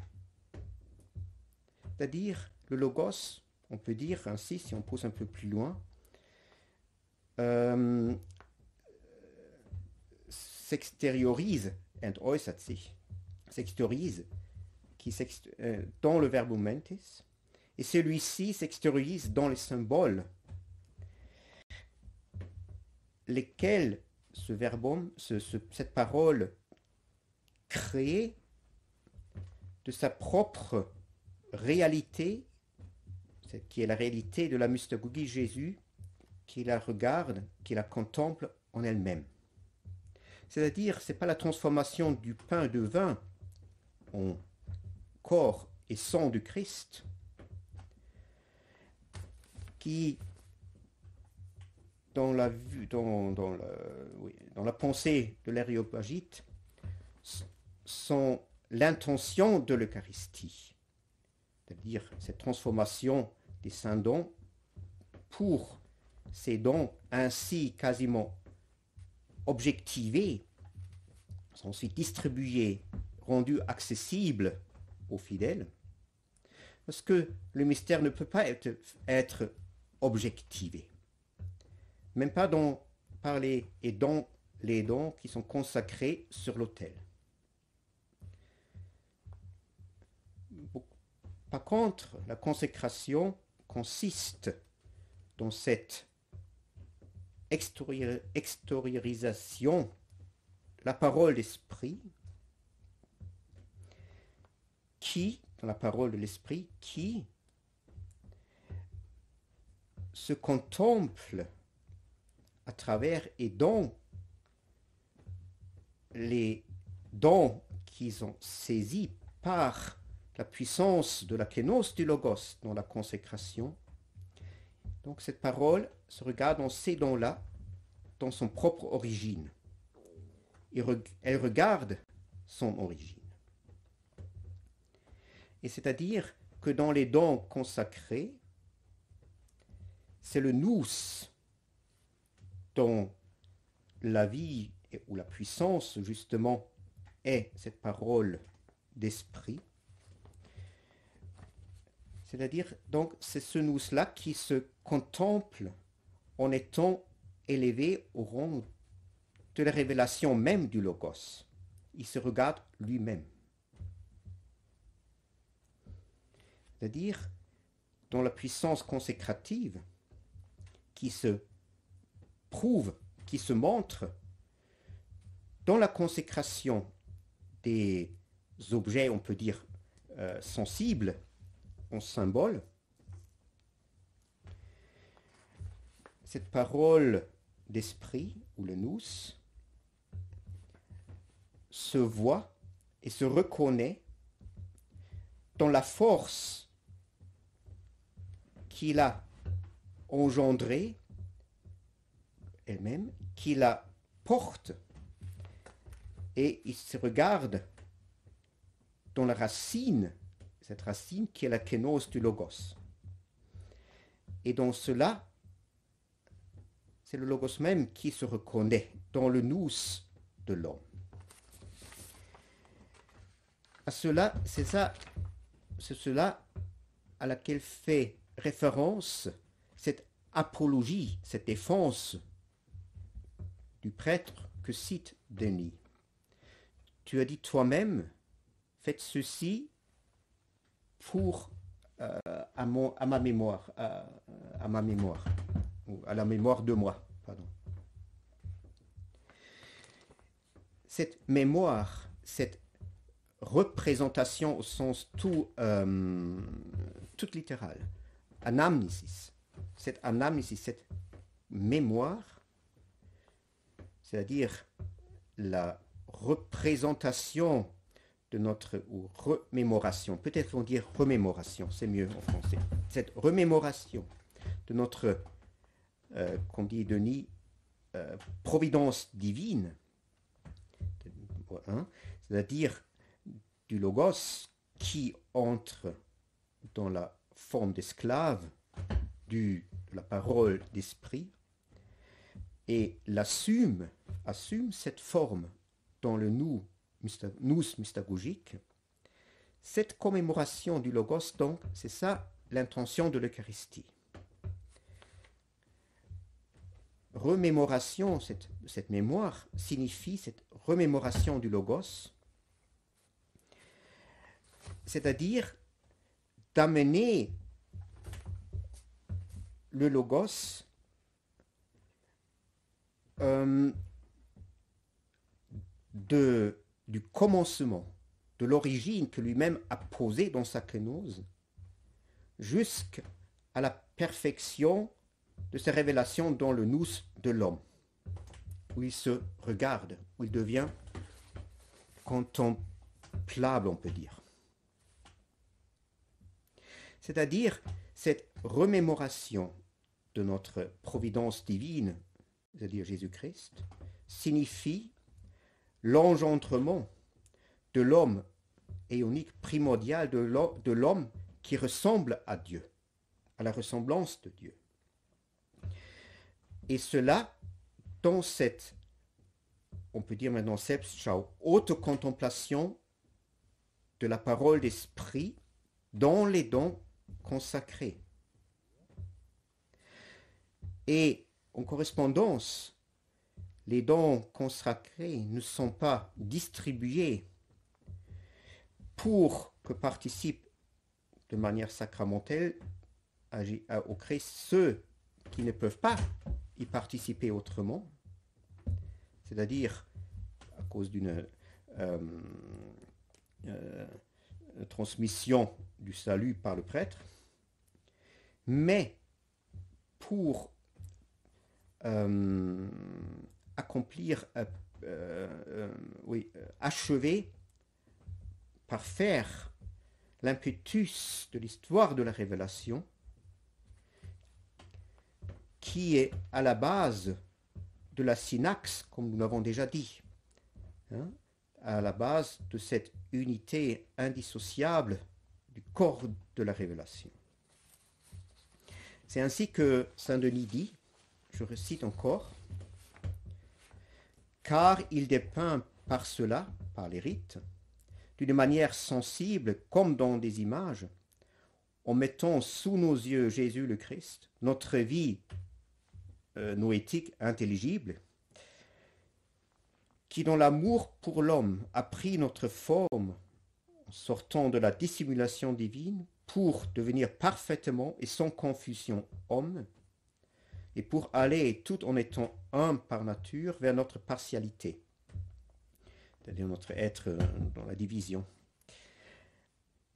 C'est-à-dire, le logos, on peut dire ainsi, si on pousse un peu plus loin, s'extériorise, entäußert sich, s'extériorise dans le verbum mentis, et celui-ci s'extériorise dans les symboles, lesquels ce verbum, cette parole crée de sa propre réalité, qui est la réalité de la mystagogie Jésus, qui la regarde, qui la contemple en elle-même. C'est-à-dire, ce n'est pas la transformation du pain et du vin en corps et sang du Christ qui, dans la pensée de l'Aréopagite, sont l'intention de l'Eucharistie, c'est-à-dire cette transformation des saints dons pour ces dons ainsi quasiment objectivés, sont ensuite distribués, rendus accessibles aux fidèles, parce que le mystère ne peut pas être objectivé, même pas par les dons qui sont consacrés sur l'autel. Par contre, la consécration consiste dans cette extériorisation, la parole d'esprit, dans la parole de l'esprit, qui se contemple à travers et dans les dons qu'ils ont saisis par la puissance de la kénos du logos dans la consécration. Donc cette parole se regarde dans ces dons-là, dans son propre origine. Elle regarde son origine. Et c'est-à-dire que dans les dons consacrés, c'est le nous dont la vie ou la puissance, justement, est cette parole d'esprit. C'est-à-dire, donc, c'est ce nous-là qui se contemple en étant élevé au rang de la révélation même du Logos. Il se regarde lui-même. C'est-à-dire, dans la puissance consécrative qui se prouve, qui se montre dans la consécration des objets, on peut dire, sensibles, en symbole, cette parole d'esprit, ou le nous, se voit et se reconnaît dans la force qu'il a engendrée elle-même, qui la porte, et il se regarde dans la racine, cette racine qui est la kénose du logos. Et dans cela, c'est le logos même qui se reconnaît dans le nous de l'homme. À cela, c'est cela à laquelle fait référence cette apologie, cette défense du prêtre que cite Denis. Tu as dit toi-même, faites ceci pour à ma mémoire, ou à la mémoire de moi. Pardon. Cette mémoire, cette représentation au sens tout littéral, anamnesis, cette mémoire, c'est-à-dire la représentation de notre, ou remémoration, peut-être on dit remémoration, c'est mieux en français, cette remémoration de notre, comme dit Denis, providence divine, hein, c'est-à-dire du logos qui entre dans la forme d'esclave de la parole d'esprit et assume cette forme dans le nous mystagogique. Cette commémoration du logos, donc, c'est ça l'intention de l'Eucharistie. Remémoration, cette mémoire signifie cette remémoration du logos, c'est-à-dire d'amener le logos du commencement, de l'origine que lui-même a posée dans sa kénose, jusqu'à la perfection de sa révélation dans le nous de l'homme, où il se regarde, où il devient contemplable, on peut dire. C'est-à-dire cette remémoration de notre providence divine, c'est-à-dire Jésus-Christ, signifie l'engendrement de l'homme éonique primordial, de l'homme qui ressemble à Dieu, à la ressemblance de Dieu. Et cela, dans cette, on peut dire maintenant, cette haute contemplation de la parole d'esprit dans les dons consacrés. Et en correspondance, les dons consacrés ne sont pas distribués pour que participent de manière sacramentelle au Christ ceux qui ne peuvent pas y participer autrement, c'est-à-dire à cause d'une transmission du salut par le prêtre, mais pour accomplir, achever, parfaire l'impetus de l'histoire de la révélation qui est à la base de la synaxe, comme nous l'avons déjà dit, hein, à la base de cette unité indissociable du corps de la révélation. C'est ainsi que Saint Denis dit, je recite encore, « Car il dépeint par cela, par les rites, d'une manière sensible comme dans des images, en mettant sous nos yeux Jésus le Christ, notre vie noétique intelligible, qui dans l'amour pour l'homme a pris notre forme en sortant de la dissimulation divine pour devenir parfaitement et sans confusion homme, et pour aller tout en étant un par nature vers notre partialité, c'est-à-dire notre être dans la division.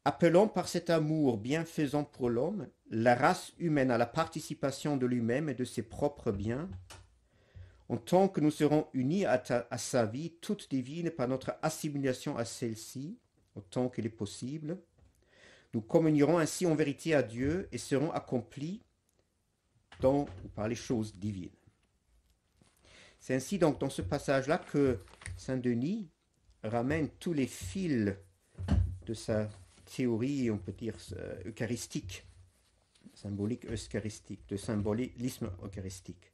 Appelant par cet amour bienfaisant pour l'homme la race humaine à la participation de lui-même et de ses propres biens, en tant que nous serons unis à sa vie toute divine par notre assimilation à celle-ci, autant qu'il est possible, Nous communierons ainsi en vérité à Dieu et serons accomplis par les choses divines. C'est ainsi donc dans ce passage-là que Saint Denis ramène tous les fils de sa théorie, on peut dire, eucharistique, symbolique eucharistique, de symbolisme eucharistique.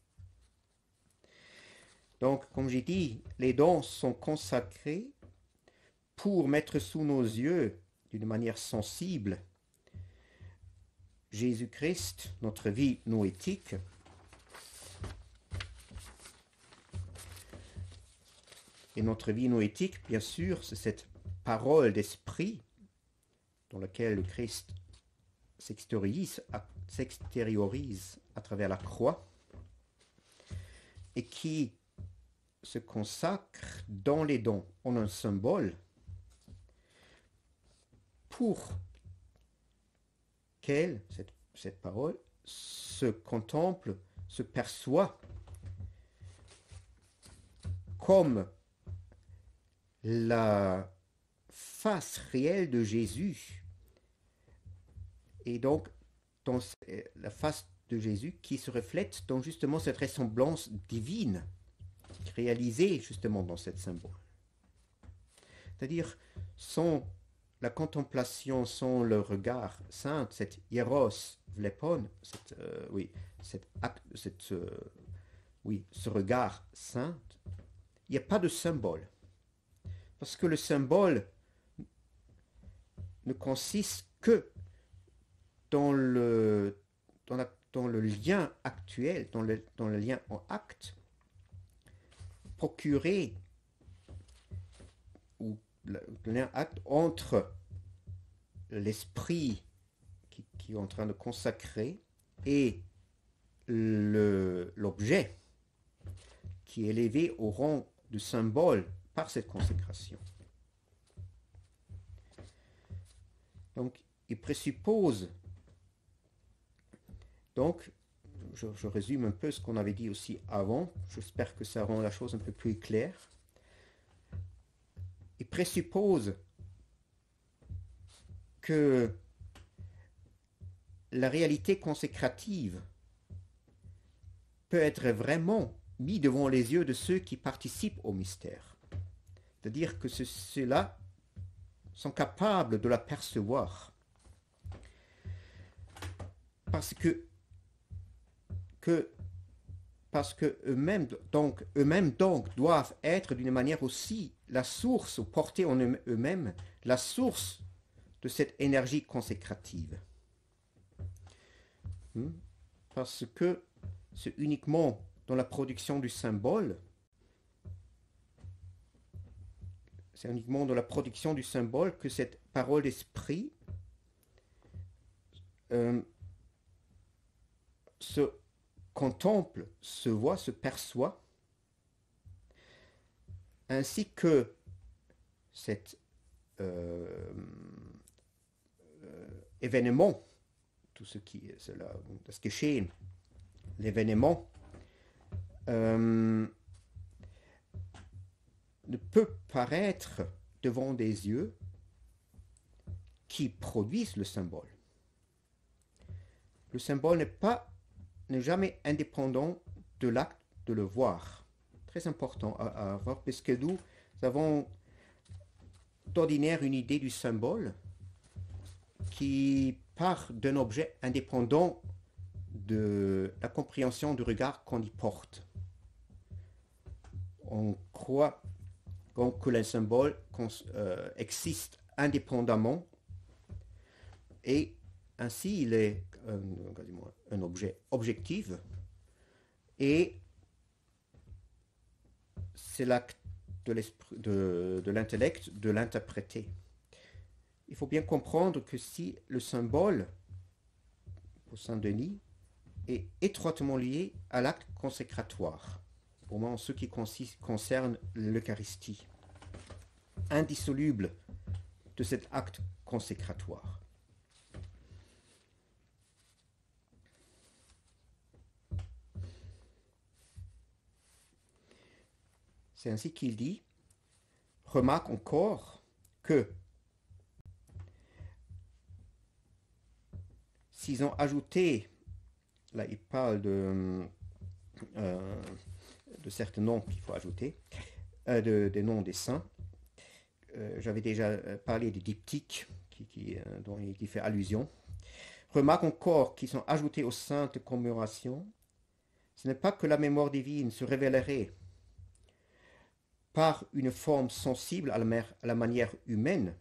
Donc, comme j'ai dit, les dons sont consacrés pour mettre sous nos yeux, d'une manière sensible, Jésus-Christ, notre vie noétique, et notre vie noétique, bien sûr, c'est cette parole d'esprit dans laquelle le Christ s'extériorise à travers la croix et qui se consacre dans les dons en un symbole pour qu'elle, cette parole, se contemple, se perçoit comme la face réelle de Jésus, et donc dans la face de Jésus qui se reflète dans justement cette ressemblance divine réalisée justement dans cette symbole. C'est-à-dire sans la contemplation, sans le regard saint, cette hieros vlepon, ce regard saint, il n'y a pas de symbole. Parce que le symbole ne consiste que dans le lien actuel, dans le lien en acte, procuré, ou le lien acte entre l'esprit qui est en train de consacrer et l'objet qui est élevé au rang de symbole par cette consécration. Donc, il présuppose, donc, je résume un peu ce qu'on avait dit aussi avant, j'espère que ça rend la chose un peu plus claire. Il présuppose que la réalité consécrative peut être vraiment mise devant les yeux de ceux qui participent au mystère. C'est-à-dire que ceux-là sont capables de la percevoir. Parce que eux-mêmes donc doivent être d'une manière aussi la source, ou porter en eux-mêmes la source de cette énergie consécrative. Parce que c'est uniquement dans la production du symbole, que cette parole d'esprit se contemple, se voit, se perçoit, ainsi que cet événement, tout ce qui est cela, das Geschehen, l'événement, ne peut paraître devant des yeux qui produisent le symbole. Le symbole n'est jamais indépendant de l'acte de le voir. Très important à voir, parce que nous avons d'ordinaire une idée du symbole qui part d'un objet indépendant de la compréhension du regard qu'on y porte. On croit que le symbole existe indépendamment et ainsi il est un objet objectif et c'est l'acte de l'intellect de l'interpréter. Il faut bien comprendre que si le symbole, pour Saint Denis, est étroitement lié à l'acte consécratoire, au moins en ce qui concerne l'Eucharistie, indissoluble de cet acte consécratoire. C'est ainsi qu'il dit, remarque encore que s'ils ont ajouté, là il parle de certains noms qu'il faut ajouter, des noms des saints. J'avais déjà parlé des diptyques dont il fait allusion. Remarque encore qu'ils sont ajoutés aux saintes commémorations. Ce n'est pas que la mémoire divine se révélerait par une forme sensible à la manière humaine,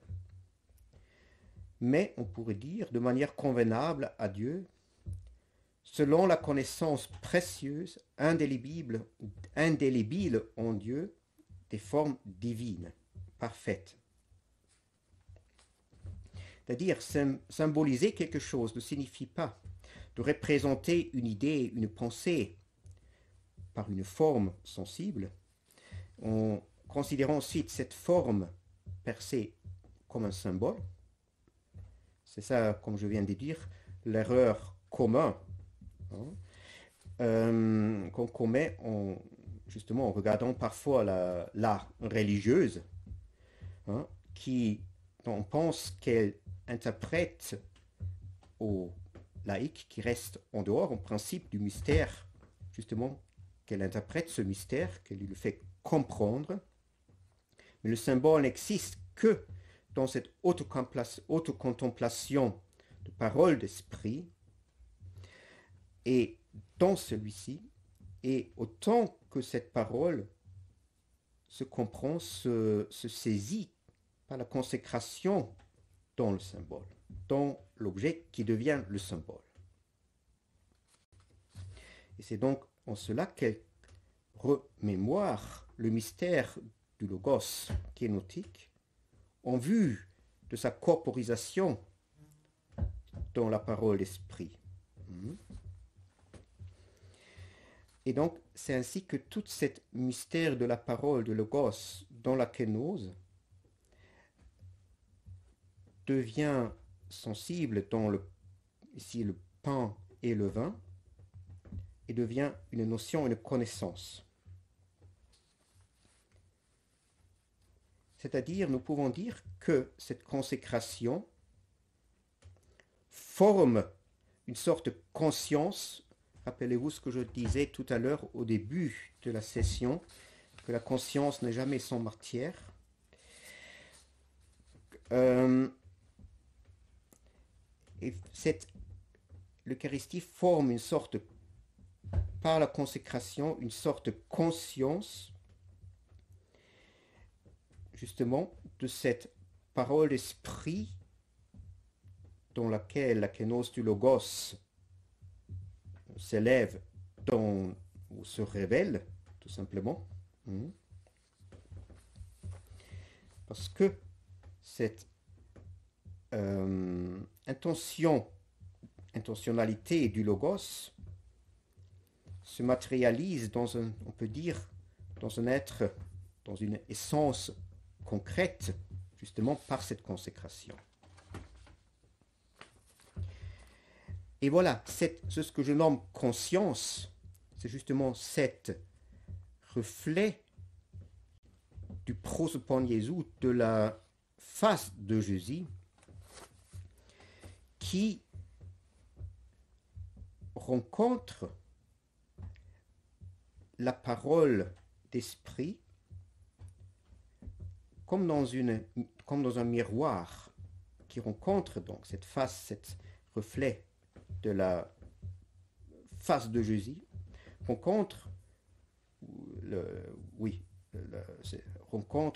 mais on pourrait dire de manière convenable à Dieu, selon la connaissance précieuse, indélébile en Dieu, des formes divines, parfaites. C'est-à-dire, symboliser quelque chose ne signifie pas de représenter une idée, une pensée par une forme sensible, en considérant ensuite cette forme percée comme un symbole. C'est ça, comme je viens de dire, l'erreur commune qu'on commet justement en regardant parfois l'art religieuse, dont on pense qu'elle interprète aux laïcs qui restent en dehors, en principe, du mystère, justement, qu'elle interprète ce mystère, qu'elle lui fait comprendre. Mais le symbole n'existe que dans cette autocontemplation de parole d'esprit, et dans celui-ci, et autant que cette parole se comprend, se saisit par la consécration dans le symbole, dans l'objet qui devient le symbole. Et c'est donc en cela qu'elle remémore le mystère du logos kénotique en vue de sa corporisation dans la parole d'esprit. Et donc, c'est ainsi que tout ce mystère de la parole de logos dans la kénose devient sensible dans ici le pain et le vin, et devient une notion, une connaissance. C'est-à-dire, nous pouvons dire que cette consécration forme une sorte de conscience. Rappelez-vous ce que je disais tout à l'heure au début de la session, que la conscience n'est jamais sans matière. Et l'Eucharistie forme une sorte, par la consécration, une sorte de conscience, justement, de cette parole d'esprit dans laquelle la kénose du logos s'élève ou se révèle, tout simplement. Parce que cette intentionnalité du logos se matérialise on peut dire, dans un être, dans une essence concrète, justement par cette consécration. Et voilà, c'est ce que je nomme conscience, c'est justement cet reflet du prosopon Jésus, de la face de Jésus, qui rencontre la parole d'esprit comme dans un miroir, qui rencontre donc cette face, cet reflet de la face de Jésus, rencontre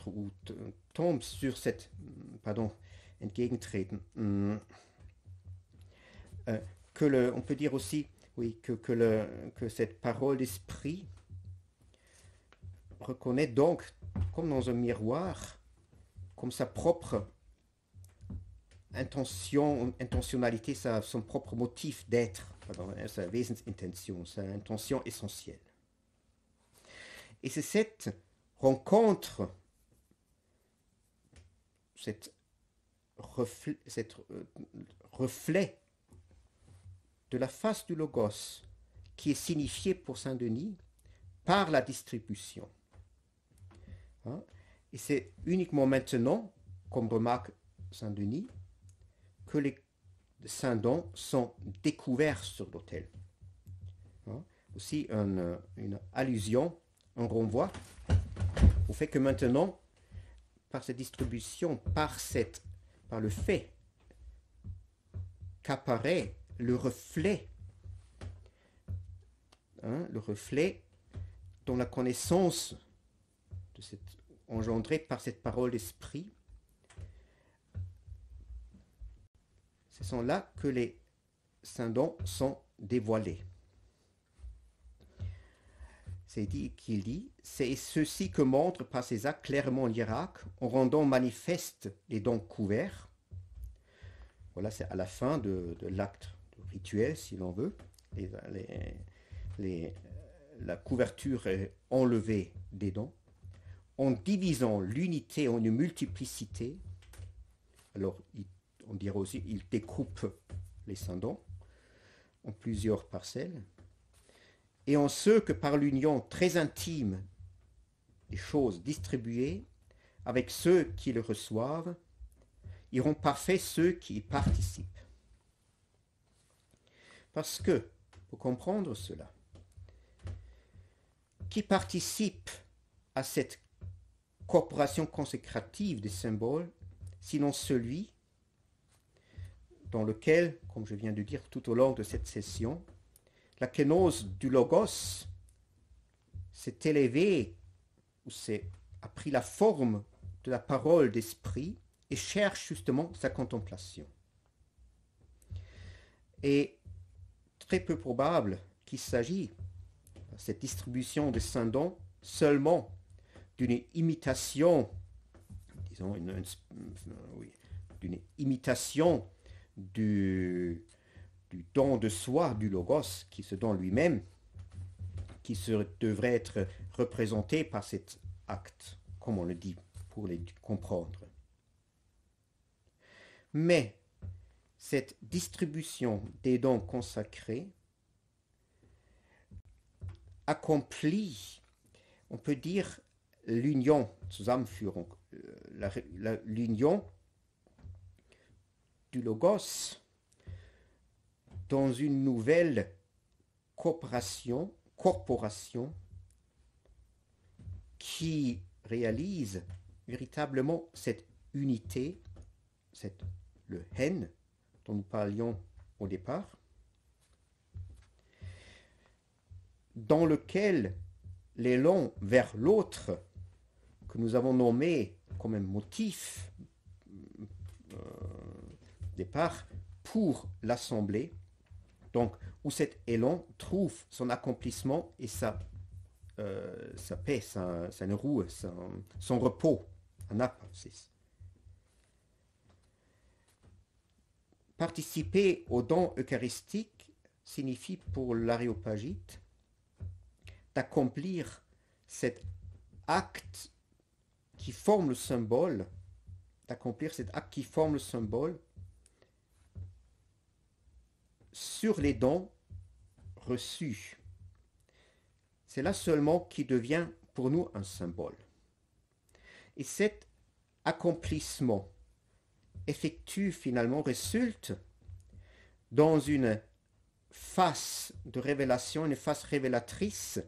ou tombe sur cette, entgegentreten, on peut dire aussi, que cette parole d'esprit reconnaît donc, comme dans un miroir, comme sa propre intentionnalité, son propre motif d'être, sa Wesensintention, sa intention essentielle. Et c'est cette rencontre, cet reflet de la face du logos qui est signifié pour Saint Denis par la distribution. Et c'est uniquement maintenant, comme remarque Saint Denis, que de Saint-Don sont découverts sur l'autel. Hein? Aussi une allusion, un renvoi au fait que maintenant, par cette distribution, par le fait qu'apparaît le reflet dont la connaissance engendrée par cette parole d'esprit, ce sont là que les saints-dons sont dévoilés. C'est qu'il dit, c'est ceci que montre par ses actes clairement l'Irak, en rendant manifeste les dons couverts. Voilà, c'est à la fin de l'acte rituel, si l'on veut. La couverture est enlevée des dons, en divisant l'unité en une multiplicité. Alors, on dirait aussi, il découpe les saints-dons en plusieurs parcelles. Et en ce que par l'union très intime des choses distribuées, avec ceux qui le reçoivent, iront parfaits ceux qui y participent. Parce que, pour comprendre cela, qui participe à cette corporation consécrative des symboles, sinon celui dans lequel, comme je viens de dire tout au long de cette session, la kénose du logos s'est élevée, ou a pris la forme de la parole d'esprit et cherche justement sa contemplation. Et très peu probable qu'il s'agit, cette distribution de saints dons, seulement d'une imitation, disons, d'une imitation du don de soi du logos, qui se donne lui-même, qui devrait être représenté par cet acte, comme on le dit, pour les comprendre. Mais cette distribution des dons consacrés accomplit, on peut dire, l'union, Zusammenführung, l'union du logos dans une nouvelle corporation qui réalise véritablement cette unité, le hen dont nous parlions au départ, dans lequel l'élan vers l'autre que nous avons nommé comme un motif départ pour l'assemblée, donc où cet élan trouve son accomplissement et sa paix, sa roue, son repos, anapasis. Participer au don eucharistique signifie pour l'aréopagite d'accomplir cet acte qui forme le symbole, sur les dons reçus. C'est là seulement qui devient pour nous un symbole. Et cet accomplissement résulte dans une face de révélation, une face révélatrice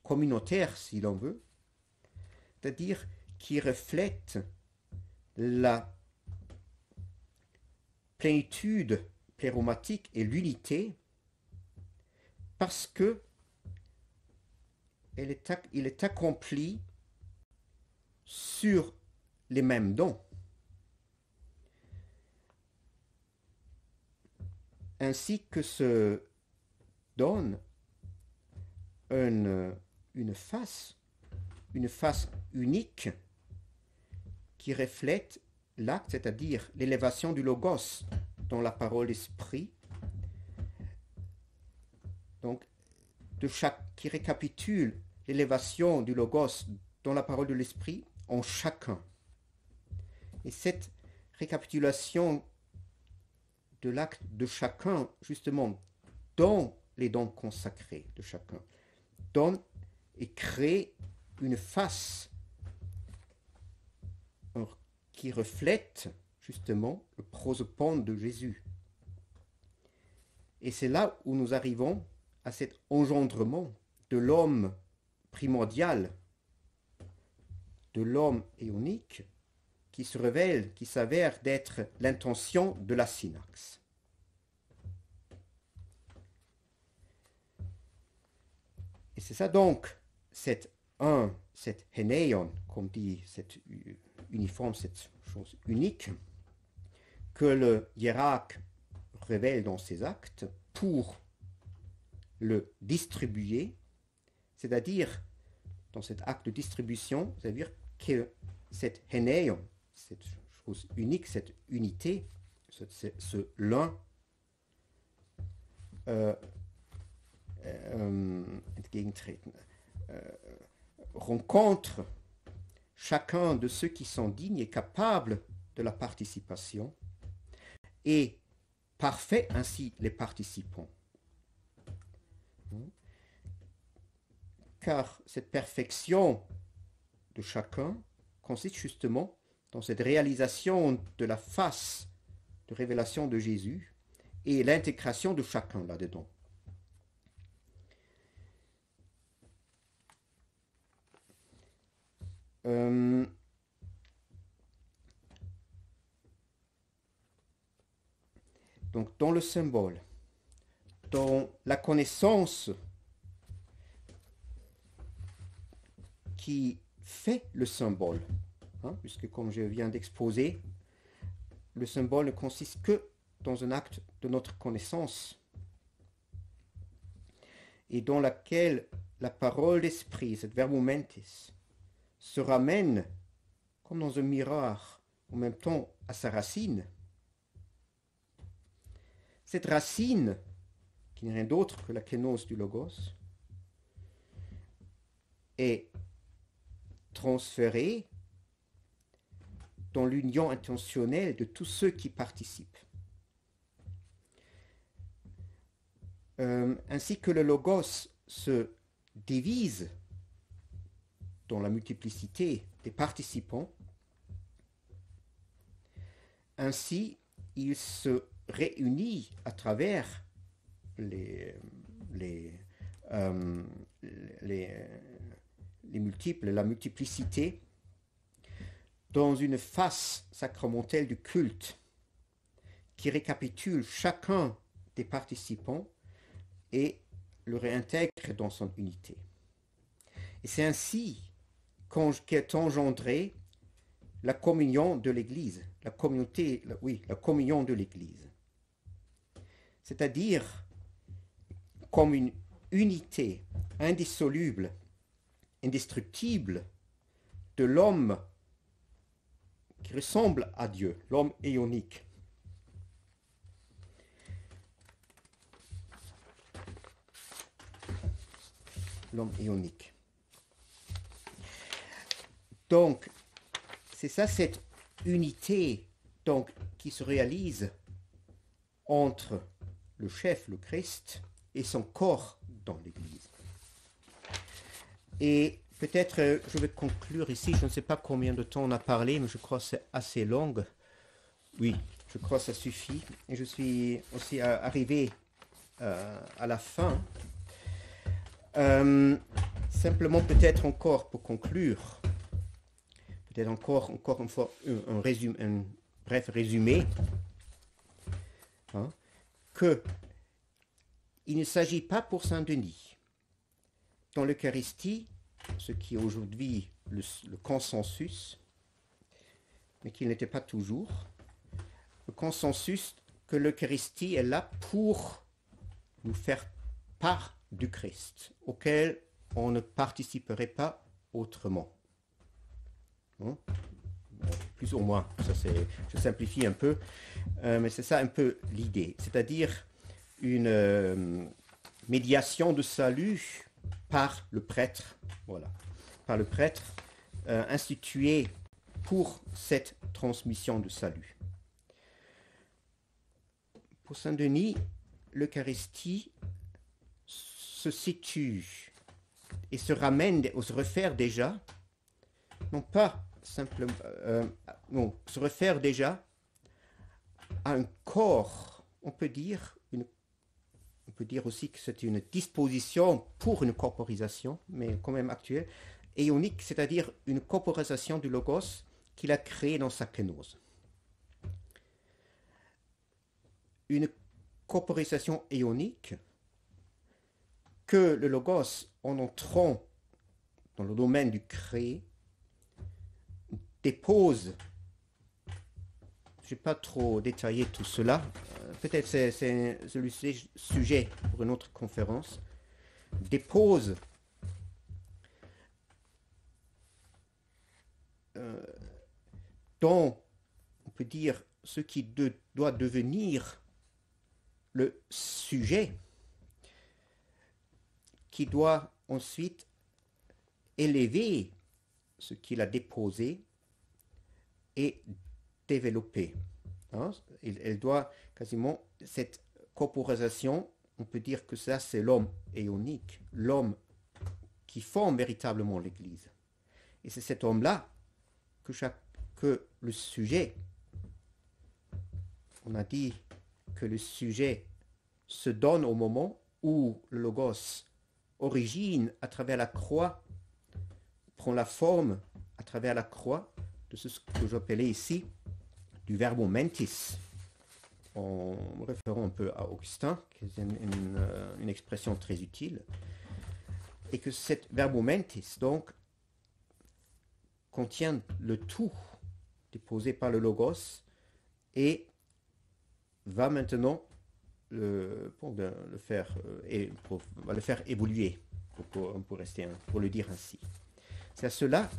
communautaire si l'on veut, c'est-à-dire qui reflète la plénitude pléromatique et l'unité, parce que il est accompli sur les mêmes dons. Ainsi que se donne une face unique qui reflète l'acte, c'est-à-dire l'élévation du logos dans la parole d'esprit, donc qui récapitule l'élévation du logos dans la parole de l'esprit en chacun. Et cette récapitulation de l'acte de chacun, justement, dans les dons consacrés de chacun, donne et crée une face qui reflète justement le prosopone de Jésus. Et c'est là où nous arrivons à cet engendrement de l'homme primordial, de l'homme éonique, qui se révèle, qui s'avère d'être l'intention de la synaxe. Et c'est ça donc, cette hénéon, comme dit cette uniforme, cette chose unique, que le hiérarque révèle dans ses actes pour le distribuer, c'est-à-dire, dans cet acte de distribution, c'est-à-dire que cette hénéon, cette chose unique, cette unité, ce l'un, entgegentreten, rencontre chacun de ceux qui sont dignes et capables de la participation et parfait ainsi les participants. Car cette perfection de chacun consiste justement dans cette réalisation de la face de révélation de Jésus et l'intégration de chacun là-dedans. Donc dans le symbole, dans la connaissance qui fait le symbole, puisque comme je viens d'exposer, le symbole ne consiste que dans un acte de notre connaissance et dans laquelle la parole d'esprit, cette verbum mentis, se ramène comme dans un miroir en même temps à sa racine. Cette racine, qui n'est rien d'autre que la kénose du logos, est transférée dans l'union intentionnelle de tous ceux qui participent. Ainsi que le logos se divise dans la multiplicité des participants, ainsi il se réunit à travers les multiples, la multiplicité, dans une face sacramentelle du culte qui récapitule chacun des participants et le réintègre dans son unité. Et c'est ainsi qu'est engendrée la communion de l'Église, la communion de l'Église. C'est-à-dire comme une unité indissoluble, indestructible de l'homme qui ressemble à Dieu, l'homme éonique. L'homme éonique. Donc, c'est ça, cette unité donc, qui se réalise entre le chef, le Christ, et son corps dans l'Église. Et peut-être, je vais conclure ici, je ne sais pas combien de temps on a parlé, mais je crois que c'est assez long. Oui, je crois que ça suffit. Et je suis aussi arrivé à la fin. Simplement peut-être encore pour conclure, peut-être encore une fois un bref résumé, que il ne s'agit pas pour Saint-Denis, dans l'Eucharistie, ce qui est aujourd'hui le consensus, mais qui n'était pas toujours, le consensus que l'Eucharistie est là pour nous faire part du Christ, auquel on ne participerait pas autrement. Plus ou moins, ça je simplifie un peu, mais c'est ça un peu l'idée, c'est-à-dire une médiation de salut par le prêtre, voilà, par le prêtre institué pour cette transmission de salut. Pour Saint-Denis, l'Eucharistie se situe et se ramène, se réfère déjà, non pas simplement, se réfère déjà a un corps, on peut dire aussi que c'est une disposition pour une corporisation, mais quand même actuelle, éonique, c'est-à-dire une corporisation du logos qu'il a créé dans sa kénose. Une corporisation éonique que le logos, en entrant dans le domaine du créé, dépose. Je n'ai pas trop détaillé tout cela. Peut-être c'est le sujet pour une autre conférence. Dépose dans, on peut dire, ce qui doit devenir le sujet, qui doit ensuite élever ce qu'il a déposé et développer. Hein? Elle doit quasiment, cette corporisation, on peut dire que ça c'est l'homme éonique, l'homme qui forme véritablement l'Église. Et c'est cet homme-là que le sujet, on a dit que le sujet se donne au moment où le logos origine à travers la croix, prend la forme à travers la croix de ce que j'appelais ici du verbum mentis, en me référant un peu à Augustin, qui est une expression très utile, et que cette verbum mentis, donc, contient le tout déposé par le logos et va maintenant le faire évoluer, pour le dire ainsi. C'est à cela,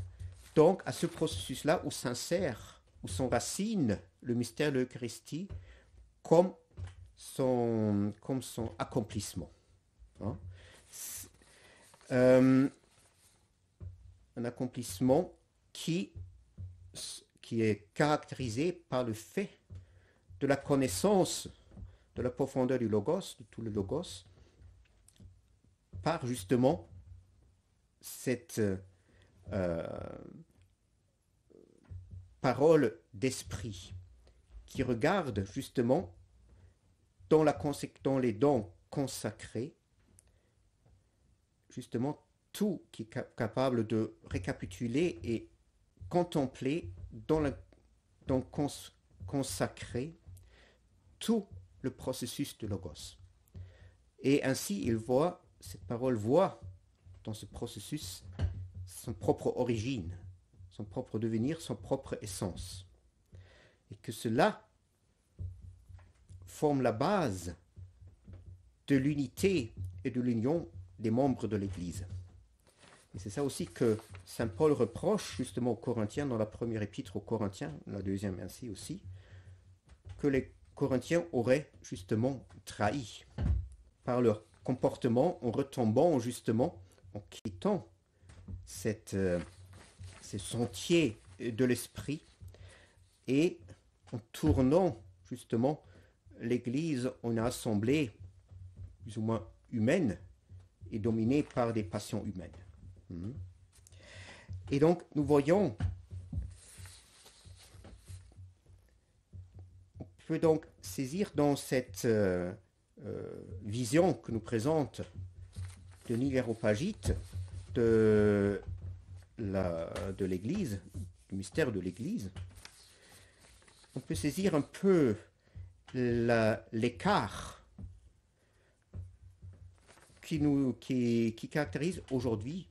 donc, à ce processus-là où s'insère, où s'enracine le mystère de l'Eucharistie comme son accomplissement. Hein? Un accomplissement qui est caractérisé par le fait de la connaissance de la profondeur du logos, de tout le logos, par justement cette parole d'esprit qui regarde justement dans les dons consacrés, justement tout qui est capable de récapituler et contempler dans le don consacré tout le processus de logos. Et ainsi, cette parole voit dans ce processus son propre origine, son propre devenir, son propre essence. Et que cela forme la base de l'unité et de l'union des membres de l'Église. Et c'est ça aussi que saint Paul reproche justement aux Corinthiens dans la première épître aux Corinthiens, la deuxième ainsi aussi, que les Corinthiens auraient justement trahi par leur comportement en retombant justement, en quittant ces sentiers de l'esprit et en tournant justement l'Église en une assemblée plus ou moins humaine et dominée par des passions humaines. Et donc nous voyons, on peut donc saisir dans cette vision que nous présente Denis l'Aréopagite de l'Église, du mystère de l'Église, on peut saisir un peu l'écart qui caractérise aujourd'hui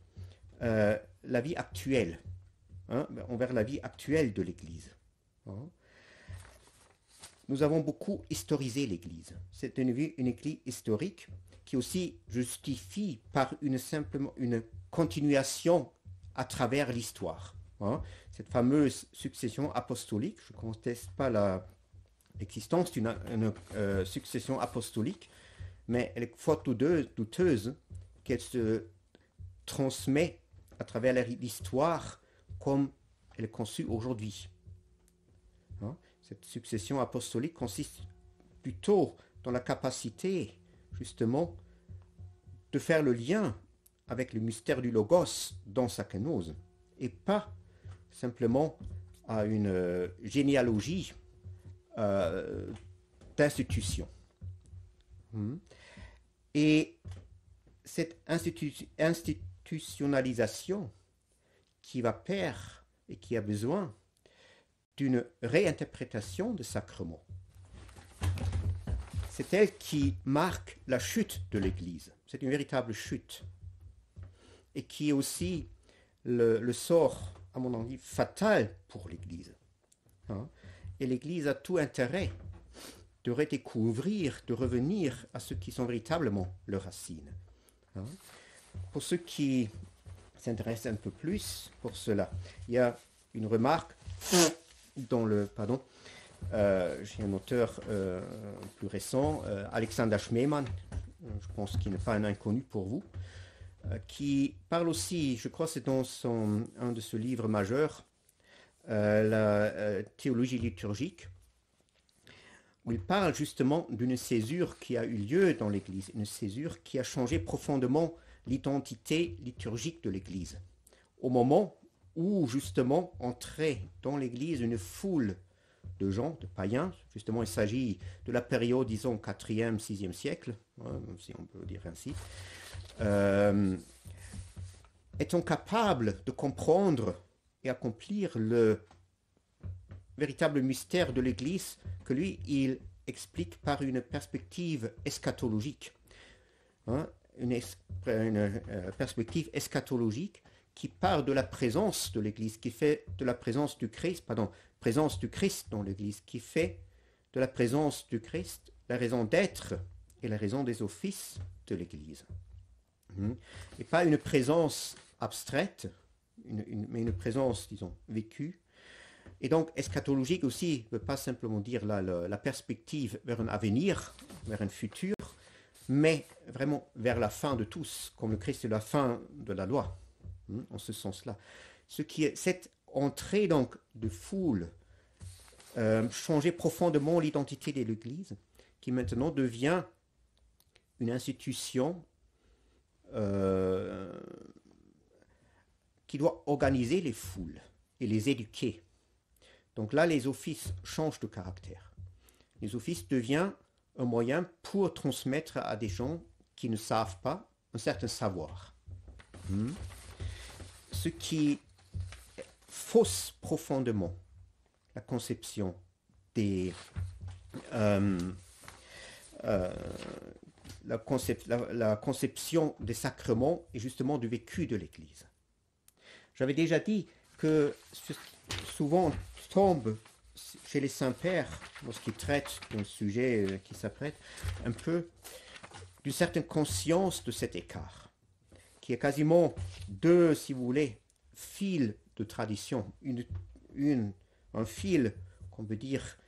la vie actuelle, envers la vie actuelle de l'Église. Nous avons beaucoup historisé l'Église. C'est une Église historique qui aussi justifie par une continuation à travers l'histoire. Cette fameuse succession apostolique, je ne conteste pas l'existence d'une succession apostolique, mais elle est fort douteuse qu'elle se transmet à travers l'histoire comme elle est conçue aujourd'hui. Cette succession apostolique consiste plutôt dans la capacité, justement, de faire le lien avec le mystère du Logos dans sa kénose, et pas simplement à une généalogie d'institution. Et cette institutionnalisation qui va pair et qui a besoin d'une réinterprétation de sacrement. C'est elle qui marque la chute de l'Église. C'est une véritable chute. Et qui est aussi le sort, à mon avis, fatal pour l'Église. Et l'Église a tout intérêt de redécouvrir, de revenir à ce qui sont véritablement leurs racines. Pour ceux qui s'intéressent un peu plus pour cela, il y a une remarque dans le... Pardon, j'ai un auteur plus récent, Alexander Schmemann, je pense qu'il n'est pas un inconnu pour vous, qui parle aussi, je crois que c'est dans un de ses livres majeurs, la théologie liturgique, où il parle justement d'une césure qui a eu lieu dans l'Église, une césure qui a changé profondément l'identité liturgique de l'Église. Au moment où justement entrait dans l'Église une foule de gens, de païens, justement il s'agit de la période, disons, 4e, 6e siècle, si on peut dire ainsi, étant capables de comprendre et accomplir le véritable mystère de l'Église que lui, il explique par une perspective eschatologique. Une perspective eschatologique qui part de la présence de l'Église, qui fait de la présence du Christ, présence du Christ dans l'Église, qui fait de la présence du Christ la raison d'être et la raison des offices de l'Église. Et pas une présence abstraite, mais une présence, disons, vécue. Et donc, eschatologique aussi ne veut pas simplement dire la perspective vers un avenir, vers un futur, mais vraiment vers la fin de tous, comme le Christ est la fin de la loi, en ce sens-là. Cette entrée donc de foule changeait profondément l'identité de l'Église, qui maintenant devient une institution qui doit organiser les foules et les éduquer. Donc là, les offices changent de caractère. Les offices deviennent un moyen pour transmettre à des gens qui ne savent pas un certain savoir. Ce qui fausse profondément la conception des... la conception des sacrements et justement du vécu de l'Église. J'avais déjà dit que souvent tombe chez les saints-pères, lorsqu'ils traitent d'un sujet qui s'apprête, un peu d'une certaine conscience de cet écart, qui est quasiment deux, si vous voulez, fils de tradition, un fil, qu'on peut dire,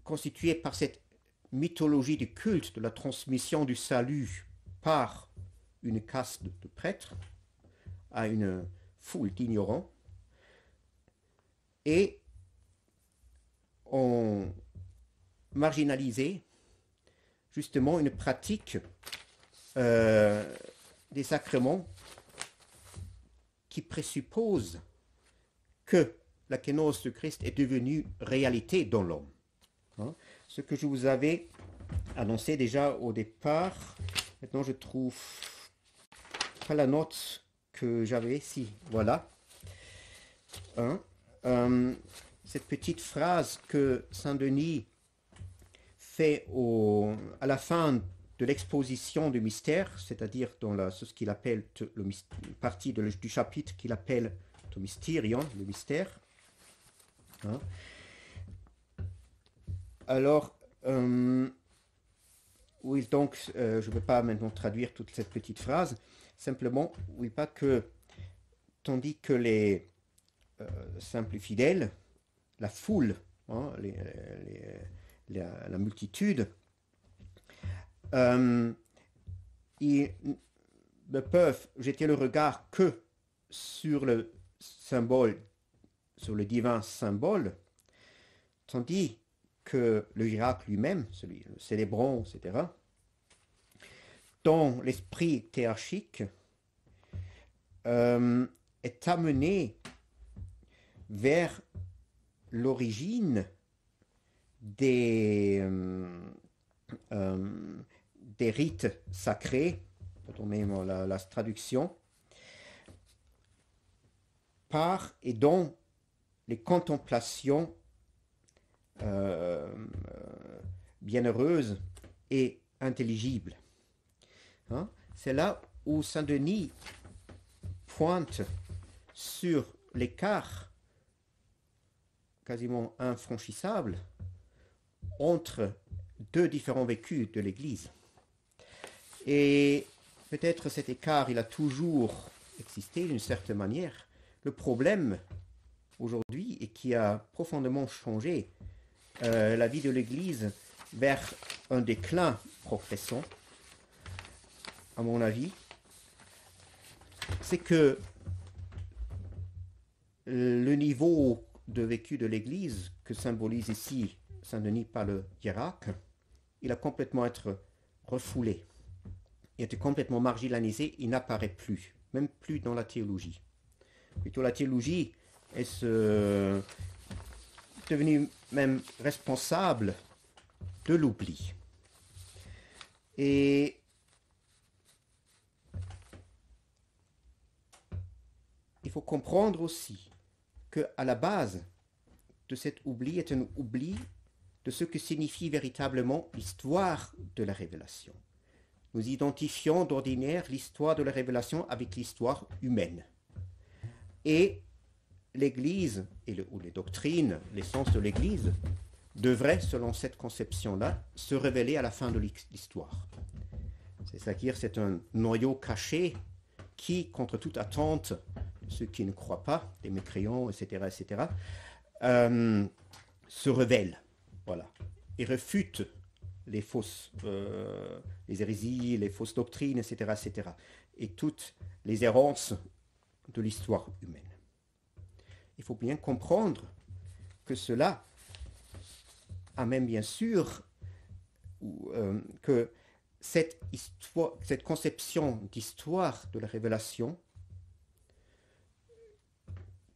constitué par cette mythologie du culte, de la transmission du salut par une caste de prêtres à une foule d'ignorants, et ont marginalisé justement une pratique des sacrements qui présuppose que la kénose de Christ est devenue réalité dans l'homme. Ce que je vous avais annoncé déjà au départ, maintenant je trouve pas la note que j'avais ici, voilà. Cette petite phrase que Saint-Denis fait à la fin de l'exposition du mystère, c'est-à-dire dans ce qu'il appelle une partie du chapitre qu'il appelle le mysterion, le mystère. Alors, oui, donc, je ne vais pas maintenant traduire toute cette petite phrase, simplement, oui, pas que, tandis que les simples fidèles, la foule, la multitude, ils ne peuvent jeter le regard que sur le symbole, sur le divin symbole, tandis que le miracle lui-même, celui le célébrant, etc., dans l'esprit théarchique, est amené vers l'origine des, des rites sacrés, pardonnez-moi la traduction, par et dans les contemplations bienheureuses et intelligibles. Hein? C'est là où Saint-Denis pointe sur l'écart quasiment infranchissable entre deux différents vécus de l'Église. Et peut-être cet écart, il a toujours existé d'une certaine manière. Le problème aujourd'hui, et qui a profondément changé la vie de l'Église vers un déclin progressant, à mon avis, c'est que le niveau de vécu de l'Église que symbolise ici Saint-Denis par le hiérarque, il a complètement été refoulé. Il a été complètement marginalisé, il n'apparaît plus, même plus dans la théologie. Plutôt la théologie est devenue même responsable de l'oubli. Et il faut comprendre aussi qu'à la base de cet oubli est un oubli de ce que signifie véritablement l'histoire de la révélation. Nous identifions d'ordinaire l'histoire de la révélation avec l'histoire humaine. Et l'Église, ou les doctrines, l'essence de l'Église, devraient, selon cette conception-là, se révéler à la fin de l'histoire. C'est-à-dire, c'est un noyau caché qui, contre toute attente, ceux qui ne croient pas, les mécréants, etc., se révèle, voilà, et réfute les fausses, les hérésies, les fausses doctrines, etc., et toutes les errances de l'histoire humaine. Il faut bien comprendre que cela amène bien sûr que cette conception d'histoire de la révélation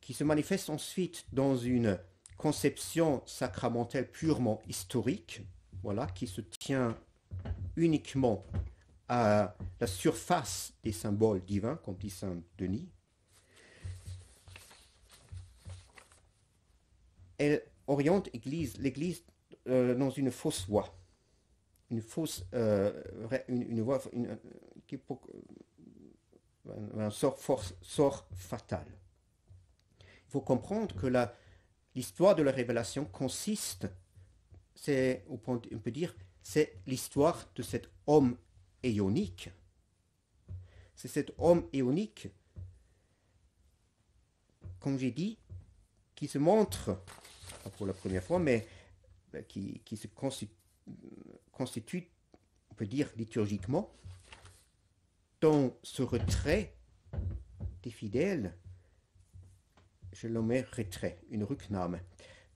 qui se manifeste ensuite dans une conception sacramentelle purement historique, voilà, qui se tient uniquement à la surface des symboles divins, comme dit Saint Denis, elle oriente l'Église dans une fausse voie, une voie, un sort fatal. Il faut comprendre que l'histoire de la révélation consiste, on peut dire, c'est l'histoire de cet homme éonique. C'est cet homme éonique, comme j'ai dit, qui se montre, pas pour la première fois, mais qui se constitue, on peut dire liturgiquement, dans ce retrait des fidèles. Je le mets retrait, une rukname,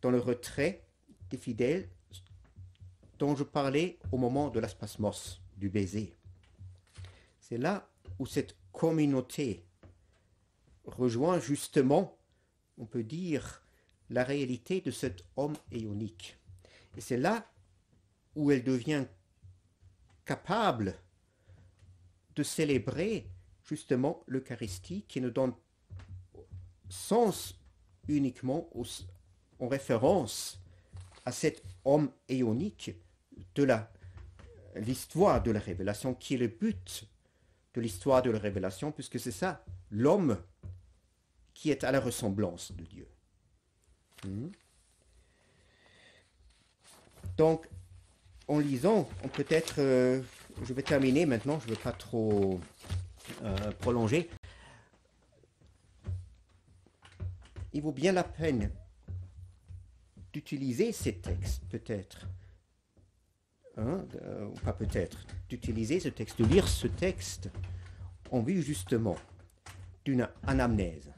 dans le retrait des fidèles dont je parlais au moment de l'aspasmos, du baiser. C'est là où cette communauté rejoint justement, on peut dire, la réalité de cet homme éonique. Et c'est là où elle devient capable de célébrer justement l'Eucharistie qui nous donne sens uniquement en référence à cet homme éonique de l'histoire de la révélation, qui est le but de l'histoire de la révélation, puisque c'est ça, l'homme qui est à la ressemblance de Dieu. Donc, en lisant, on peut-être, je vais terminer maintenant, je ne vais pas trop prolonger. Il vaut bien la peine d'utiliser ces textes, peut-être, ou pas peut-être, d'utiliser ce texte, de lire ce texte en vue justement d'une anamnèse,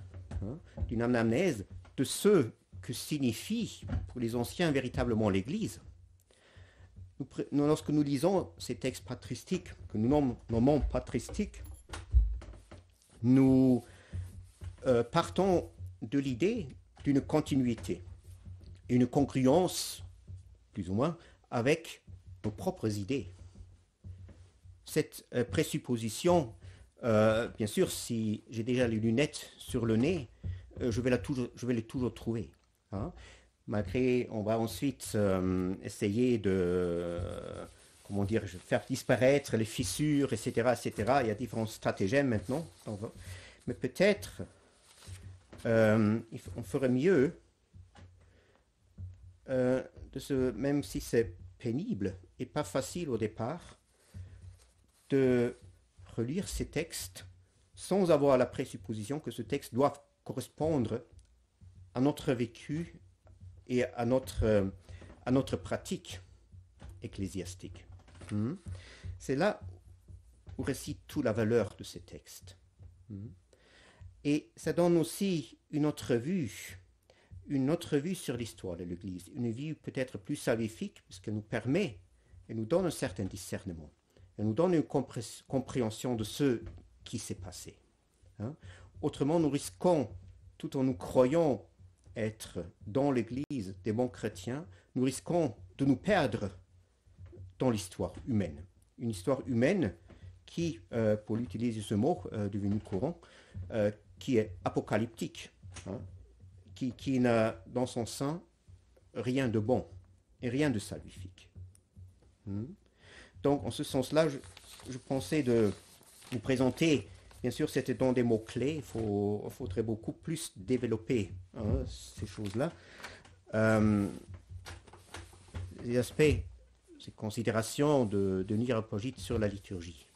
de ce que signifie pour les anciens véritablement l'Église. Lorsque nous lisons ces textes patristiques, que nous nommons patristiques, nous partons de l'idée d'une continuité, une congruence plus ou moins, avec nos propres idées. Cette présupposition, bien sûr, si j'ai déjà les lunettes sur le nez, je vais les toujours trouver. Hein. Malgré, on va ensuite essayer de, comment dire, faire disparaître les fissures, etc., etc. Il y a différents stratagèmes maintenant. Mais peut-être, on ferait mieux, même si c'est pénible et pas facile au départ, de relire ces textes sans avoir la présupposition que ce texte doit correspondre à notre vécu et à notre pratique ecclésiastique. C'est là où réside toute la valeur de ces textes. Et ça donne aussi une autre vue sur l'histoire de l'Église, une vue peut-être plus salvifique, puisqu'elle nous permet, elle nous donne un certain discernement, elle nous donne une compréhension de ce qui s'est passé. Hein. Autrement, nous risquons, tout en nous croyant être dans l'Église des bons chrétiens, nous risquons de nous perdre dans l'histoire humaine. Une histoire humaine qui, pour utiliser ce mot devenu courant, qui est apocalyptique, hein, qui n'a dans son sein rien de bon et rien de salvifique. Donc, en ce sens-là, je pensais de vous présenter, bien sûr, c'était dans des mots-clés, il faudrait beaucoup plus développer ces choses-là. Les aspects, ces considérations de Nyarapojit sur la liturgie.